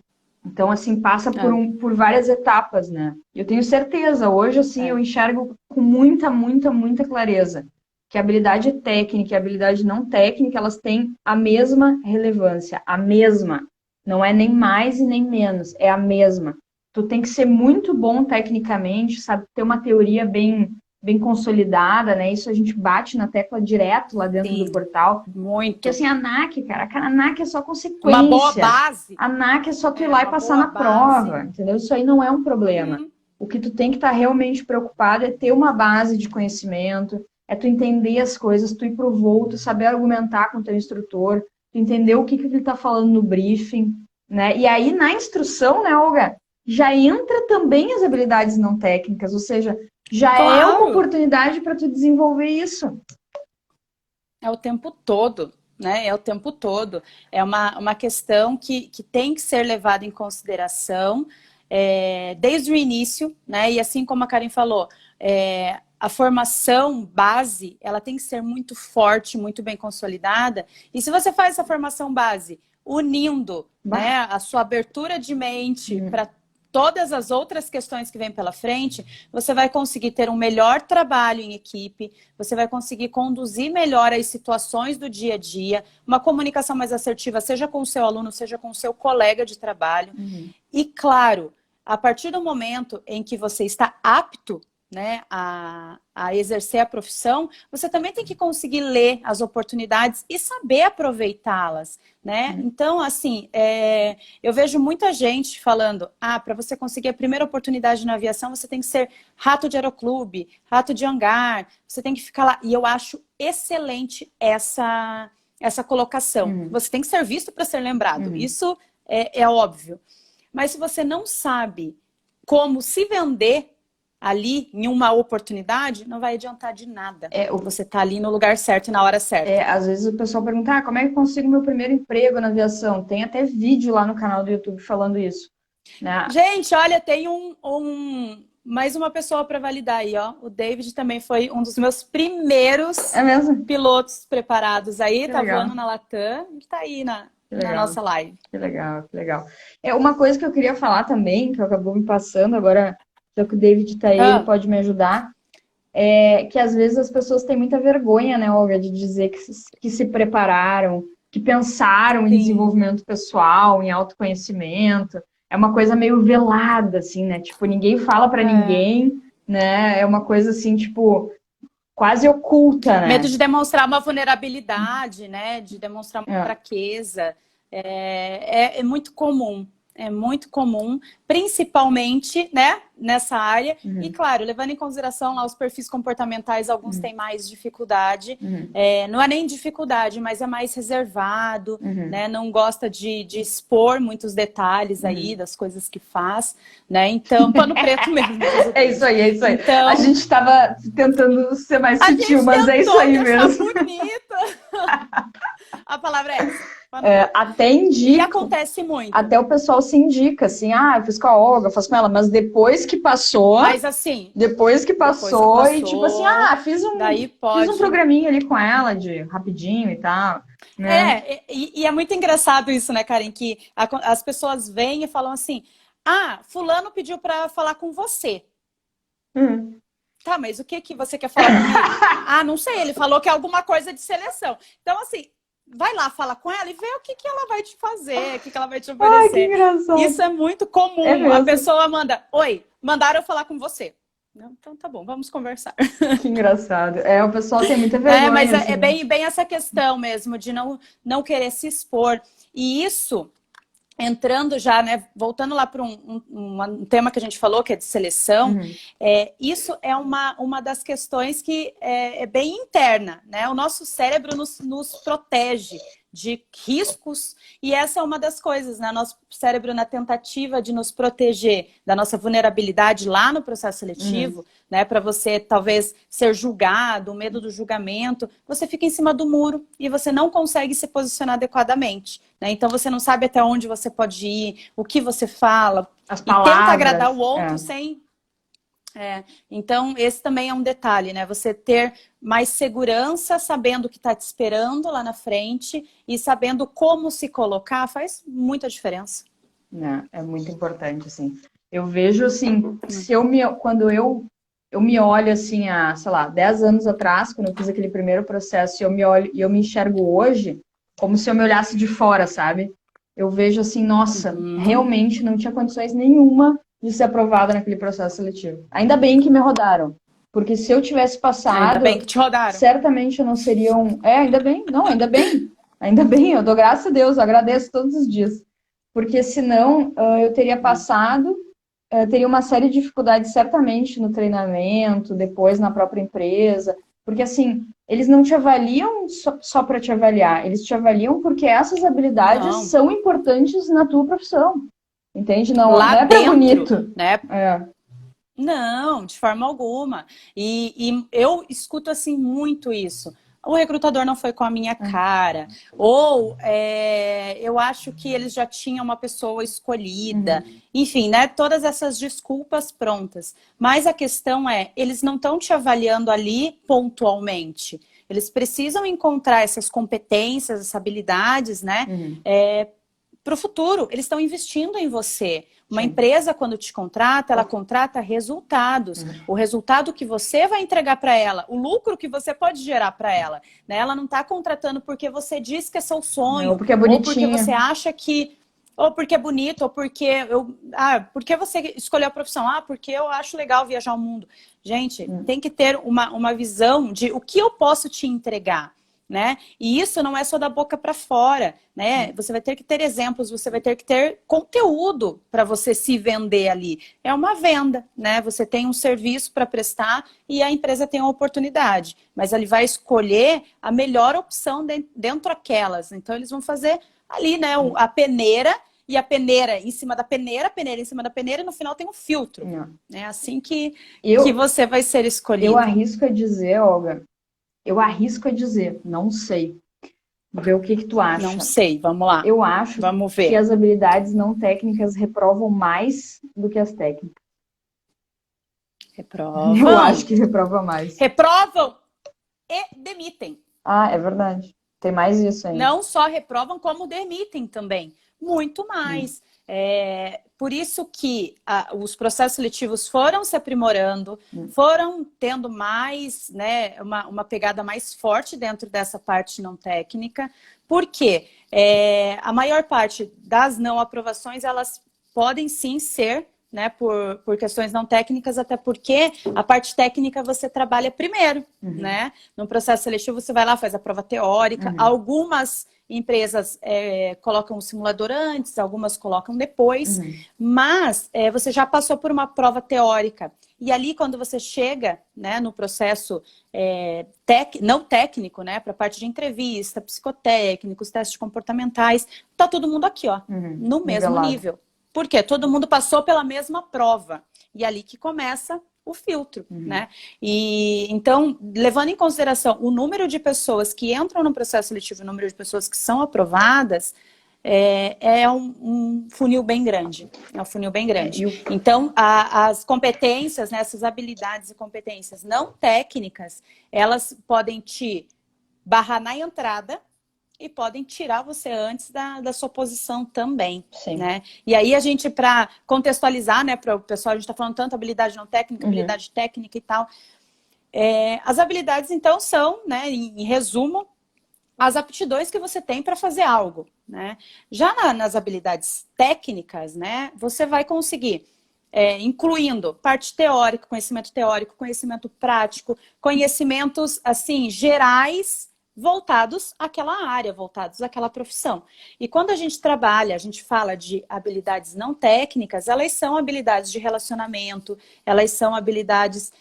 assim, passa por várias etapas, né? Eu tenho certeza, hoje, assim, eu enxergo com muita, muita, muita clareza que a habilidade técnica e a habilidade não técnica, elas têm a mesma relevância, a mesma. Não é nem mais e nem menos, é a mesma. Tu tem que ser muito bom tecnicamente, sabe? Ter uma teoria bem consolidada, né? Isso a gente bate na tecla direto lá dentro do portal. Muito. Porque assim, a ANAC, cara, a ANAC é só consequência. Uma boa base. A ANAC é só tu ir lá e passar na prova, entendeu? Isso aí não é um problema. O que tu tem que estar realmente preocupado é ter uma base de conhecimento, é tu entender as coisas, tu ir pro voo, tu saber argumentar com o teu instrutor, tu entender o que ele tá falando no briefing, né? E aí, na instrução, né, Olga, já entra também as habilidades não técnicas, ou seja, já é uma oportunidade para tu desenvolver isso. É o tempo todo, né? É o tempo todo. É uma questão que tem que ser levada em consideração desde o início, né? E assim como a Karen falou, a formação base, ela tem que ser muito forte, muito bem consolidada. E se você faz essa formação base unindo, né, a sua abertura de mente para todas as outras questões que vêm pela frente, você vai conseguir ter um melhor trabalho em equipe, você vai conseguir conduzir melhor as situações do dia a dia, uma comunicação mais assertiva, seja com o seu aluno, seja com o seu colega de trabalho. E, claro, a partir do momento em que você está apto, né, a exercer a profissão, você também tem que conseguir ler as oportunidades e saber aproveitá-las, né? Então, assim, eu vejo muita gente falando, para você conseguir a primeira oportunidade na aviação, você tem que ser rato de aeroclube, rato de hangar, você tem que ficar lá. E eu acho excelente essa colocação. Você tem que ser visto para ser lembrado. Isso é óbvio. Mas se você não sabe como se vender ali em uma oportunidade, não vai adiantar de nada. Você tá ali no lugar certo e na hora certa. Às vezes o pessoal pergunta, como é que eu consigo meu primeiro emprego na aviação? Tem até vídeo lá no canal do YouTube falando isso. Né? Gente, olha, tem um mais uma pessoa para validar aí, ó. O David também foi um dos meus primeiros pilotos preparados aí, Que tá legal. voando na Latam, ele tá aí na nossa live. Que legal, que legal. Uma coisa que eu queria falar também, que acabou me passando, agora, já que o David tá aí, ele pode me ajudar, é que às vezes as pessoas têm muita vergonha, né, Olga, de dizer que se prepararam, que pensaram em desenvolvimento pessoal, em autoconhecimento. É uma coisa meio velada, assim, né? Tipo, ninguém fala pra ninguém, né? É uma coisa assim, tipo, quase oculta, né? Medo de demonstrar uma vulnerabilidade, né? De demonstrar uma fraqueza. É muito comum. É muito comum, principalmente, né, nessa área. E, claro, levando em consideração lá os perfis comportamentais, alguns têm mais dificuldade. Não é nem dificuldade, mas é mais reservado, né? Não gosta de expor muitos detalhes aí das coisas que faz, né? Então, pano preto mesmo. É isso aí, é isso aí. Então, a gente estava tentando ser mais sutil, mas é isso aí mesmo. Bonita. A palavra é essa. Até indica. E acontece muito. Até o pessoal se indica, assim, eu fiz com a Olga, eu faço com ela, mas depois que passou. Mas assim. Depois que passou, e tipo assim, fiz um programinha ali com ela, de rapidinho e tal. Né? E é muito engraçado isso, né, Karen? Que as pessoas vêm e falam assim: fulano pediu pra falar com você. Tá, mas o que você quer falar comigo? Não sei, ele falou que é alguma coisa de seleção. Então, assim, vai lá, fala com ela e vê o que ela vai te fazer, o que ela vai te oferecer. Que engraçado. Isso é muito comum. A pessoa manda, oi, mandaram eu falar com você. Não, então tá bom, vamos conversar. Que engraçado. O pessoal tem muita vergonha. Mas assim, é bem essa questão mesmo, de não querer se expor. E isso, entrando já, né, voltando lá para um tema que a gente falou, que é de seleção, isso é uma das questões que é bem interna, né? O nosso cérebro nos protege de riscos, e essa é uma das coisas, né? Nosso cérebro, na tentativa de nos proteger da nossa vulnerabilidade lá no processo seletivo, né? Para você, talvez, ser julgado, o medo do julgamento, você fica em cima do muro e você não consegue se posicionar adequadamente, né? Então, você não sabe até onde você pode ir, o que você fala, as palavras, e tenta agradar o outro sem... Então, esse também é um detalhe, né? Você ter mais segurança, sabendo o que está te esperando lá na frente e sabendo como se colocar, faz muita diferença. É muito importante, assim. Eu vejo, assim, quando eu me olho, assim, há, sei lá, 10 anos atrás, quando eu fiz aquele primeiro processo, e eu me olho e eu me enxergo hoje, como se eu me olhasse de fora, sabe? Eu vejo, assim, nossa, realmente não tinha condições nenhuma de ser aprovada naquele processo seletivo. Ainda bem que me rodaram. Porque se eu tivesse passado... Ainda bem que te rodaram. Certamente eu não seria ainda bem. Não, ainda bem. Ainda bem, eu dou graças a Deus, eu agradeço todos os dias. Porque senão eu teria passado, teria uma série de dificuldades certamente no treinamento, depois na própria empresa. Porque assim, eles não te avaliam só para te avaliar, eles te avaliam porque essas habilidades são importantes na tua profissão. Entende? Não é pra bonito. Né? Não, de forma alguma. E eu escuto assim muito isso. O recrutador não foi com a minha cara. Ou eu acho que eles já tinham uma pessoa escolhida. Enfim, né? Todas essas desculpas prontas. Mas a questão eles não estão te avaliando ali pontualmente. Eles precisam encontrar essas competências, essas habilidades, né? Para o futuro, eles estão investindo em você. Uma empresa, quando te contrata, ela contrata resultados. O resultado que você vai entregar para ela, o lucro que você pode gerar para ela. Né? Ela não está contratando porque você diz que é seu sonho. Ou porque é bonitinho. Ou porque você acha que... Ou porque é bonito, ou porque... porque você escolheu a profissão? Porque eu acho legal viajar o mundo. Gente, tem que ter uma visão de o que eu posso te entregar. Né? E isso não é só da boca para fora, né? Você vai ter que ter exemplos, você vai ter que ter conteúdo para você se vender ali. É uma venda, né? Você tem um serviço para prestar e a empresa tem uma oportunidade, mas ele vai escolher a melhor opção dentro daquelas. Então eles vão fazer ali, né? A peneira, e a peneira em cima da peneira, a peneira em cima da peneira, e no final tem um filtro. É assim que você vai ser escolhido. Eu arrisco a dizer, Olga, não sei. Ver o que tu acha. Não sei, vamos lá. Eu acho que as habilidades não técnicas reprovam mais do que as técnicas. Reprovam. Eu acho que reprova mais. Reprovam e demitem. Ah, é verdade. Tem mais isso ainda. Não só reprovam, como demitem também. Muito mais. Por isso que os processos seletivos foram se aprimorando, foram tendo mais, né, uma pegada mais forte dentro dessa parte não técnica, porque a maior parte das não aprovações, elas podem sim ser, né, por questões não técnicas, até porque a parte técnica você trabalha primeiro, né? No processo seletivo você vai lá, faz a prova teórica, algumas empresas colocam o simulador antes, algumas colocam depois, mas você já passou por uma prova teórica. E ali, quando você chega, né, no processo não técnico, né, para a parte de entrevista, psicotécnicos, testes comportamentais, tá todo mundo aqui, ó, no mesmo nível. Por quê? Todo mundo passou pela mesma prova. E é ali que começa o filtro, né? E então, levando em consideração o número de pessoas que entram no processo seletivo e o número de pessoas que são aprovadas, é um funil bem grande. É um funil bem grande. Então, as competências, né, essas habilidades e competências não técnicas, elas podem te barrar na entrada e podem tirar você antes da sua posição também, né? E aí a gente, para contextualizar, né, para o pessoal, a gente está falando tanto habilidade não técnica, habilidade técnica e tal. As habilidades, então, são, né, em resumo, as aptidões que você tem para fazer algo, né? Já nas habilidades técnicas, né, você vai conseguir, incluindo parte teórica, conhecimento prático, conhecimentos, assim, gerais, voltados àquela área, voltados àquela profissão. E quando a gente trabalha, a gente fala de habilidades não técnicas, elas são habilidades de relacionamento, elas são habilidades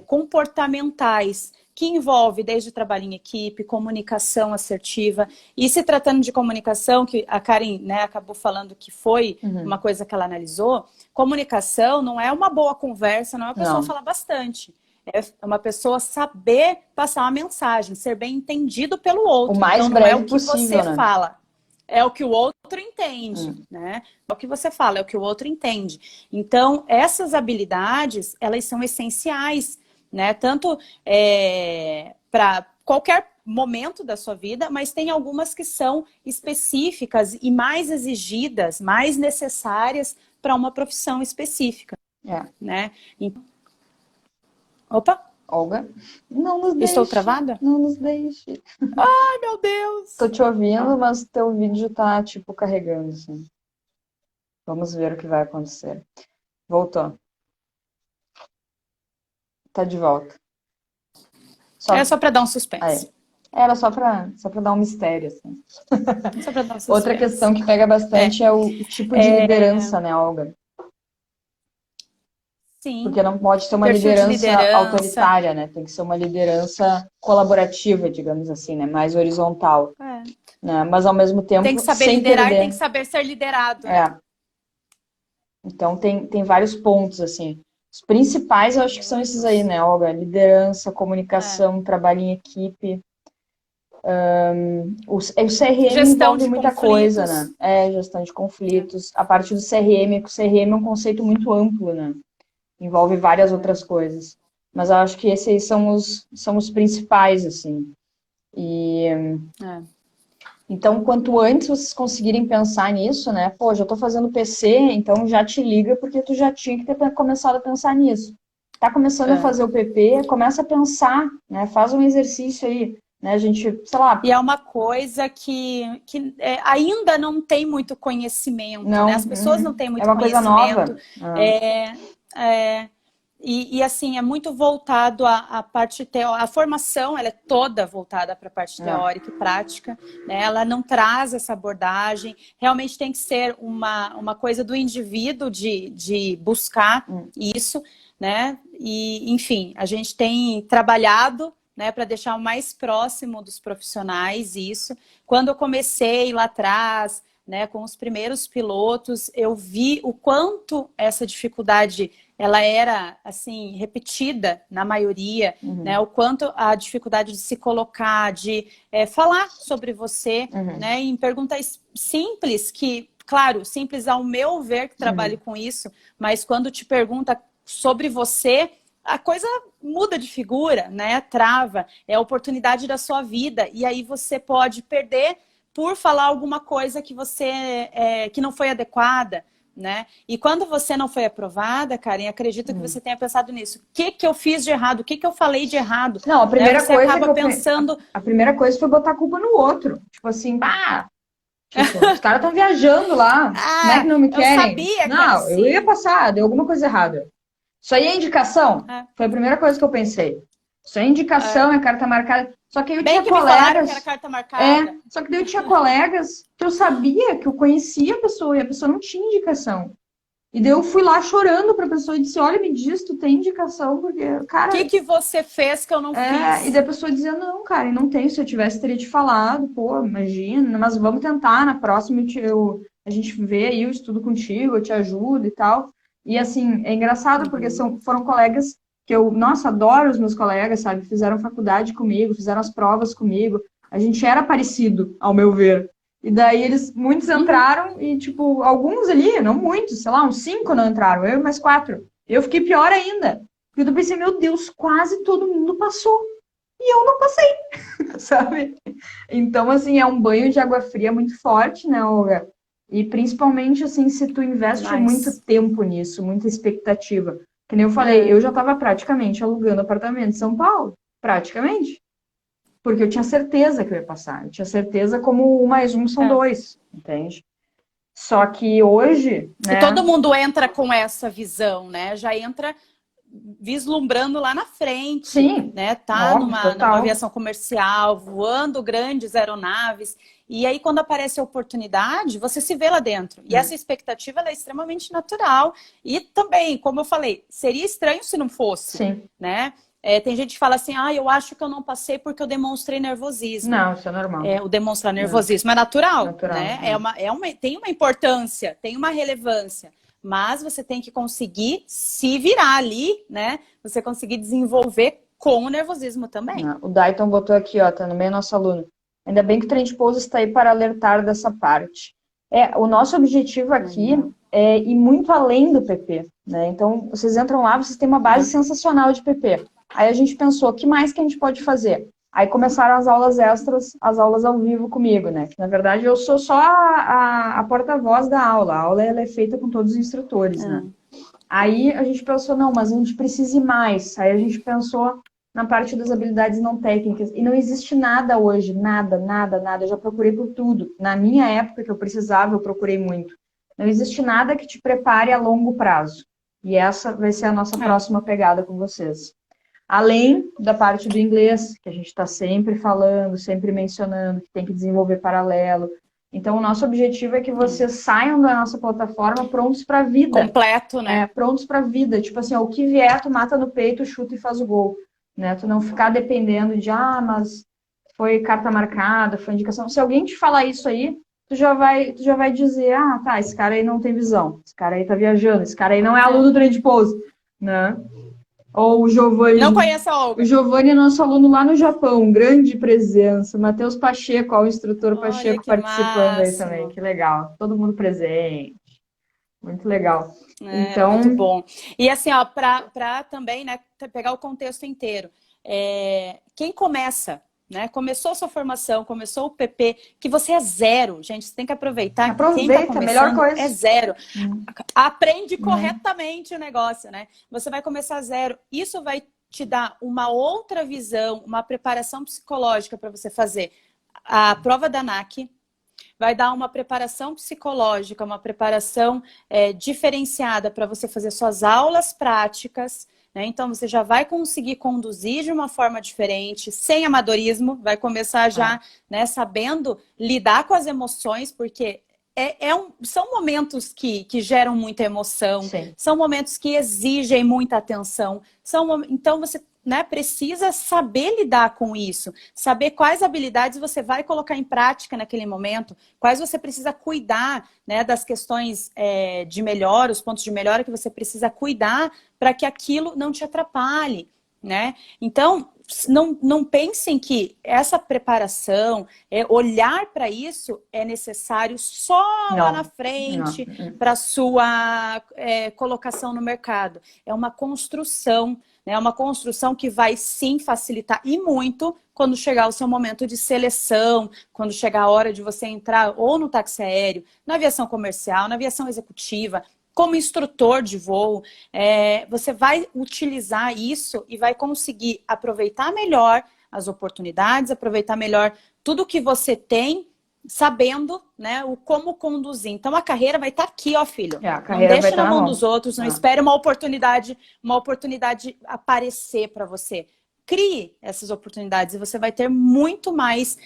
comportamentais, que envolve desde trabalho em equipe, comunicação assertiva. E se tratando de comunicação, que a Karen, né, acabou falando que foi uma coisa que ela analisou, comunicação não é uma boa conversa, não é uma pessoa falar bastante. É uma pessoa saber passar uma mensagem, ser bem entendido pelo outro. O mais então, breve não é o que possível, você né? fala, é o que o outro entende, né? É o que você fala, é o que o outro entende. Então, essas habilidades, elas são essenciais, né? Tanto para qualquer momento da sua vida, mas tem algumas que são específicas e mais exigidas, mais necessárias para uma profissão específica, né? Opa! Olga, não nos deixe. Estou travada? Não nos deixe. Ai, meu Deus! Tô te ouvindo, mas teu vídeo tá, tipo, carregando, assim. Vamos ver o que vai acontecer. Voltou. Tá de volta. É só para dar um suspense. Era só pra dar um mistério, assim. Só para dar um suspense. Outra questão que pega bastante é o tipo de liderança, né, Olga? Sim. Porque não pode ser uma liderança autoritária, né? Tem que ser uma liderança colaborativa, digamos assim, né? Mais horizontal. Né? Mas, ao mesmo tempo, tem que saber sem liderar perder... e tem que saber ser liderado. Né? Então, tem vários pontos, assim. Os principais, eu acho que são esses aí, né, Olga? Liderança, comunicação, trabalho em equipe. O CRM Gestão envolve de muita coisa, né? Gestão de conflitos. A parte do CRM, que o CRM é um conceito muito amplo, né? Envolve várias outras coisas. Mas eu acho que esses aí são os principais, assim. Então, quanto antes vocês conseguirem pensar nisso, né? Pô, já tô fazendo PC, então já te liga, porque tu já tinha que ter começado a pensar nisso. Tá começando a fazer o PP, começa a pensar, né? Faz um exercício aí, né? A gente, sei lá... E é uma coisa que ainda não tem muito conhecimento, não, né? As pessoas não têm muito conhecimento. É uma coisa nova. E assim, é muito voltado à parte teórica. A formação, ela é toda voltada para a parte teórica e prática, né? Ela não traz essa abordagem. Realmente tem que ser uma coisa do indivíduo de buscar isso, né? E, enfim, a gente tem trabalhado, né, para deixar o mais próximo dos profissionais isso. Quando eu comecei lá atrás, né, com os primeiros pilotos, eu vi o quanto essa dificuldade ela era assim repetida na maioria, né, o quanto a dificuldade de se colocar, de falar sobre você, né, em perguntas simples que, claro, simples ao meu ver que trabalho com isso, mas quando te pergunta sobre você, a coisa muda de figura, né? Trava, é a oportunidade da sua vida. E aí você pode perder por falar alguma coisa que que não foi adequada, né? E quando você não foi aprovada, Karen, acredito que você tenha pensado nisso. O que que eu fiz de errado? O que que eu falei de errado? Não, a primeira Né? Você coisa acaba pensando... a primeira coisa foi botar a culpa no outro. Tipo assim, bah, tipo, os caras estão viajando lá, como é que Ah, não me eu querem? sabia que era Não, eu ia assim. passar, deu alguma coisa errada. Isso aí é indicação? É, Foi a primeira coisa que eu pensei. Isso é é. indicação, é carta marcada. Só que aí eu Bem tinha que me falaram que era colegas, carta marcada. só que daí eu tinha colegas que eu sabia que eu conhecia a pessoa e a pessoa não tinha indicação. E daí eu fui lá chorando pra pessoa e disse, olha, me diz, tu tem indicação? Porque, O que cara, que você fez que eu não e daí fiz? a pessoa dizia, não, cara, e não tenho, se eu tivesse, teria te falado, pô, imagina, mas vamos tentar, na próxima a gente vê aí o estudo contigo, eu te ajudo e tal. E assim, é engraçado porque Uhum. foram colegas que eu, nossa, adoro os meus colegas, sabe? Fizeram faculdade comigo, fizeram as provas comigo. A gente era parecido, ao meu ver. E daí muitos Uhum. entraram e, tipo, alguns ali, não muitos, sei lá, uns 5 não entraram, eu e mais 4. Eu fiquei pior ainda. Porque eu pensei, meu Deus, quase todo mundo passou. E eu não passei, sabe? Então, assim, é um banho de água fria muito forte, né, Olga? E principalmente, assim, se tu investe muito Demais. tempo nisso, muita expectativa. Que nem eu falei, É, eu já estava praticamente alugando apartamento em São Paulo. Praticamente. Porque eu tinha certeza que eu ia passar. Eu tinha certeza como 1 mais 1 são é. 2, entende? Só que hoje, E né? todo mundo entra com essa visão, né? Já entra vislumbrando lá na frente, Sim, né? Tá óbvio, numa total. aviação comercial, voando grandes aeronaves. E aí, quando aparece a oportunidade, você se vê lá dentro. E essa expectativa ela é extremamente natural. E também, como eu falei, seria estranho se não fosse, Sim. né? Tem gente que fala assim, eu acho que eu não passei porque eu demonstrei nervosismo. Não, isso é normal. O demonstrar É, nervosismo é natural, natural. né? Tem uma importância, tem uma relevância, mas você tem que conseguir se virar ali, né? Você conseguir desenvolver com o nervosismo também. O Dayton botou aqui, ó, tá no meio nosso aluno. Ainda bem que o Trem de Pouso está aí para alertar dessa parte. O nosso objetivo aqui Uhum, é ir muito além do PP, né? Então, vocês entram lá, vocês têm uma base uhum, sensacional de PP. Aí a gente pensou, o que mais que a gente pode fazer? Aí começaram as aulas extras, as aulas ao vivo comigo, né? Que, na verdade, eu sou só a porta-voz da aula. A aula ela é feita com todos os instrutores, né? uhum. Aí a gente pensou, não, mas a gente precisa ir mais. Aí a gente pensou na parte das habilidades não técnicas. E não existe nada hoje, nada, nada, nada. Eu já procurei por tudo. Na minha época que eu precisava, eu procurei muito. Não existe nada que te prepare a longo prazo. E essa vai ser a nossa É. próxima pegada com vocês. Além da parte do inglês, que a gente está sempre falando, sempre mencionando, que tem que desenvolver paralelo. Então, o nosso objetivo é que vocês saiam da nossa plataforma prontos para a vida. Completo, né? Prontos para a vida. Tipo assim, ó, o que vier, tu mata no peito, chuta e faz o gol. Né? Tu não ficar dependendo de, mas foi carta marcada, foi indicação. Se alguém te falar isso aí, tu já vai dizer, tá, esse cara aí não tem visão, esse cara aí tá viajando, esse cara aí não é É. aluno do Trem de Pouso, né? Ou Não O conheço a Olga. Giovanni é nosso aluno lá no Japão, grande presença. Matheus Pacheco, ó, o instrutor Olha Pacheco que participando aí também, máximo. que legal. Todo mundo presente, muito legal. Muito Então, bom. E assim, ó, para também, né, pegar o contexto inteiro. Quem começa, né, começou sua formação, começou o PP, que você é zero, gente, você tem que aproveitar que quem está aproveita, a melhor começando é coisa. zero. Aprende Né? corretamente o negócio, né? Você vai começar zero. Isso vai te dar uma outra visão, uma preparação psicológica para você fazer a prova da ANAC, vai dar uma preparação psicológica, uma preparação diferenciada para você fazer suas aulas práticas, né? Então você já vai conseguir conduzir de uma forma diferente, sem amadorismo, vai começar já, né, sabendo lidar com as emoções, porque são momentos que geram muita emoção, Sim. são momentos que exigem muita atenção, então você, né, precisa saber lidar com isso, saber quais habilidades você vai colocar em prática naquele momento, quais você precisa cuidar, né, das questões de melhora, os pontos de melhora que você precisa cuidar para que aquilo não te atrapalhe, né? Então, não pensem que essa preparação, olhar para isso é necessário só lá na frente para a sua colocação no mercado. É uma construção, né? É uma construção que vai sim facilitar e muito quando chegar o seu momento de seleção, quando chegar a hora de você entrar ou no táxi aéreo, na aviação comercial, na aviação executiva, como instrutor de voo, você vai utilizar isso e vai conseguir aproveitar melhor as oportunidades, aproveitar melhor tudo que você tem, sabendo, né, o como conduzir. Então a carreira vai estar aqui, ó, filho. Não deixa na mão dos outros, não espere uma oportunidade aparecer para você. Crie essas oportunidades e você vai ter muito mais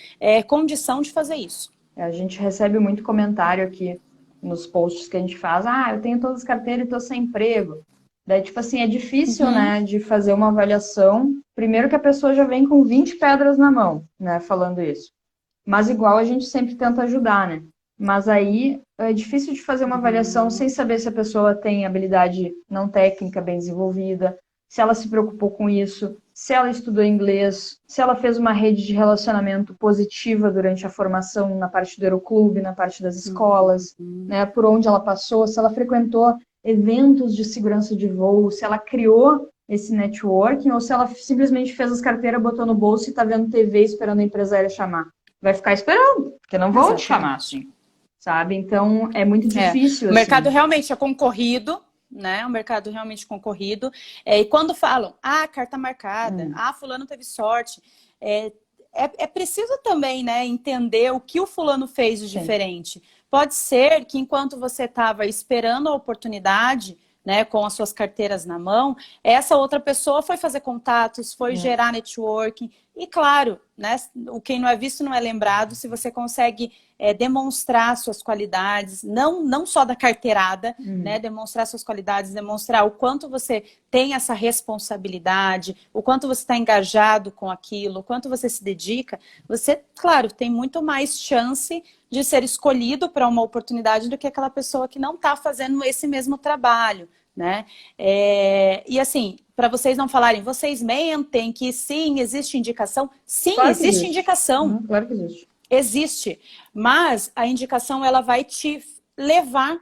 condição de fazer isso. A gente recebe muito comentário aqui nos posts que a gente faz, eu tenho todas as carteiras e estou sem emprego. Daí, tipo assim, é difícil, né, de fazer uma avaliação. Primeiro que a pessoa já vem com 20 pedras na mão, né, falando isso. Mas igual a gente sempre tenta ajudar, né? Mas aí é difícil de fazer uma avaliação sem saber se a pessoa tem habilidade não técnica bem desenvolvida, se ela se preocupou com isso, se ela estudou inglês, se ela fez uma rede de relacionamento positiva durante a formação na parte do aeroclube, na parte das escolas, né, por onde ela passou, se ela frequentou eventos de segurança de voo, se ela criou esse networking ou se ela simplesmente fez as carteiras, botou no bolso e está vendo TV esperando a empresa aérea chamar. Vai ficar esperando, porque não vão te chamar assim, sabe? Então, é muito difícil. O mercado realmente é concorrido, né? O mercado realmente concorrido. E quando falam, carta marcada, fulano teve sorte, é preciso também, né, entender o que o fulano fez de diferente. Pode ser que enquanto você estava esperando a oportunidade, né, com as suas carteiras na mão, essa outra pessoa foi fazer contatos, foi gerar networking. E claro, né, o quem não é visto não é lembrado. Se você consegue demonstrar suas qualidades, não só da carteirada, né, demonstrar suas qualidades, demonstrar o quanto você tem essa responsabilidade, o quanto você está engajado com aquilo, o quanto você se dedica, você, claro, tem muito mais chance de ser escolhido para uma oportunidade do que aquela pessoa que não está fazendo esse mesmo trabalho, né? E assim, para vocês não falarem, vocês mentem que sim, existe indicação. Sim, claro, existe indicação. Claro que existe. Existe, mas a indicação ela vai te levar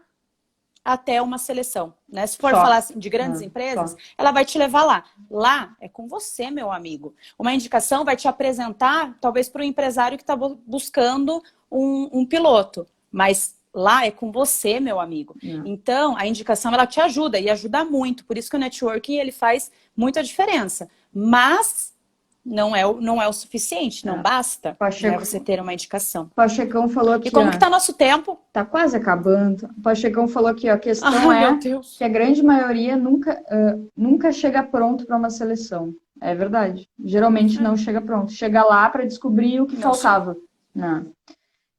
até uma seleção, né? Se for falar assim, de grandes empresas, ela vai te levar lá. Lá é com você, meu amigo. Uma indicação vai te apresentar, talvez, para um empresário que está buscando um piloto, mas lá é com você, meu amigo. Então, a indicação, ela te ajuda, e ajuda muito. Por isso que o networking, ele faz muita diferença. Mas não é o suficiente, não basta, né, você ter uma indicação. Pachecão falou aqui, e como que tá nosso tempo? Tá quase acabando. O Pachecão falou aqui, a questão é que a grande maioria nunca chega pronto para uma seleção. É verdade. Geralmente não chega pronto. Chega lá para descobrir o que faltava. Não.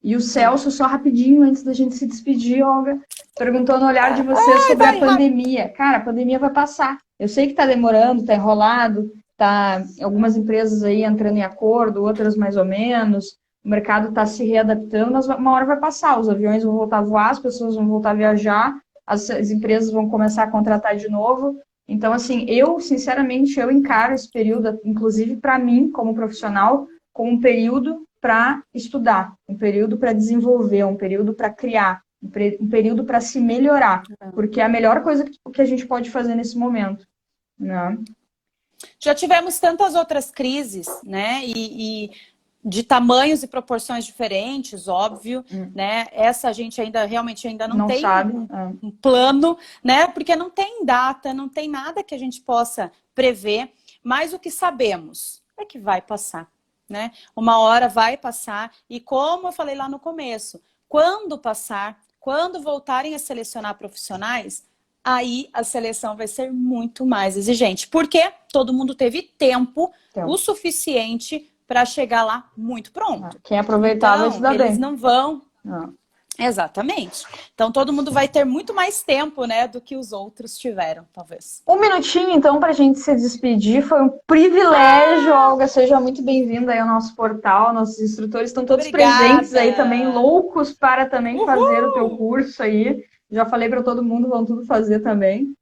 E o Celso, só rapidinho, antes da gente se despedir, Olga, perguntou no olhar de vocês sobre a pandemia. Cara, a pandemia vai passar. Eu sei que tá demorando, tá enrolado, tá algumas empresas aí entrando em acordo, outras mais ou menos. O mercado está se readaptando, mas uma hora vai passar. Os aviões vão voltar a voar, as pessoas vão voltar a viajar, as empresas vão começar a contratar de novo. Então, assim, sinceramente, eu encaro esse período, inclusive para mim, como profissional, como um período para estudar, um período para desenvolver, um período para criar, um período para se melhorar, porque é a melhor coisa que a gente pode fazer nesse momento, né? Já tivemos tantas outras crises, né? E de tamanhos e proporções diferentes, óbvio, né? Essa a gente realmente não tem sabe. Um plano, né? Porque não tem data, não tem nada que a gente possa prever, mas o que sabemos é que vai passar, né? Uma hora vai passar, e como eu falei lá no começo, quando passar, quando voltarem a selecionar profissionais, aí a seleção vai ser muito mais exigente, porque todo mundo teve tempo o suficiente para chegar lá muito pronto. Quem aproveitava isso dá bem. Eles não vão... Exatamente. Então, todo mundo vai ter muito mais tempo, né, do que os outros tiveram, talvez. Um minutinho, então, para a gente se despedir. Foi um privilégio, Olga. Seja muito bem-vinda aí ao nosso portal. Nossos instrutores estão todos presentes aí também, loucos para também fazer o teu curso aí. Já falei para todo mundo, vão tudo fazer também.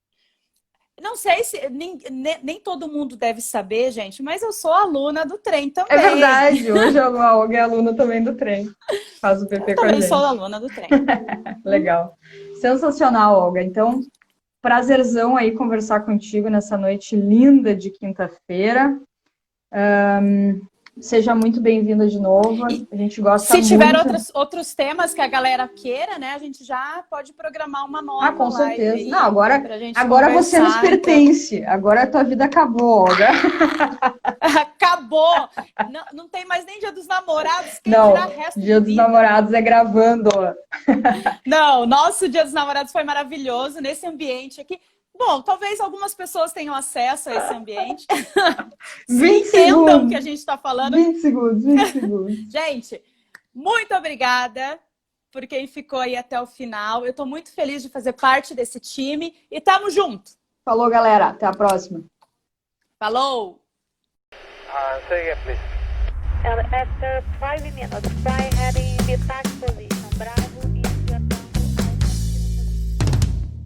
Não sei se nem todo mundo deve saber, gente, mas eu sou aluna do trem também. É verdade, hoje a Olga é aluna também do trem. Faz o PP com a gente. Também sou aluna do trem. Legal. Sensacional, Olga. Então, prazerzão aí conversar contigo nessa noite linda de quinta-feira. Seja muito bem-vinda de novo. A gente gosta muito. Se tiver outros temas que a galera queira, né? A gente já pode programar uma nova com certeza. Aí, não, agora você nos pertence. Então. Agora a tua vida acabou, Olga. Acabou! Não tem mais nem Dia dos Namorados. Quem não, dirá resto Dia dos Namorados é gravando. Não, nosso Dia dos Namorados foi maravilhoso nesse ambiente aqui. Bom, talvez algumas pessoas tenham acesso a esse ambiente. 20 entendam segundos. o que a gente está falando. 20 segundos. Gente, muito obrigada por quem ficou aí até o final. Eu estou muito feliz de fazer parte desse time e tamo junto. Falou, galera. Até a próxima. Falou! Say again, please. After 5 minutes, try heading the taxi.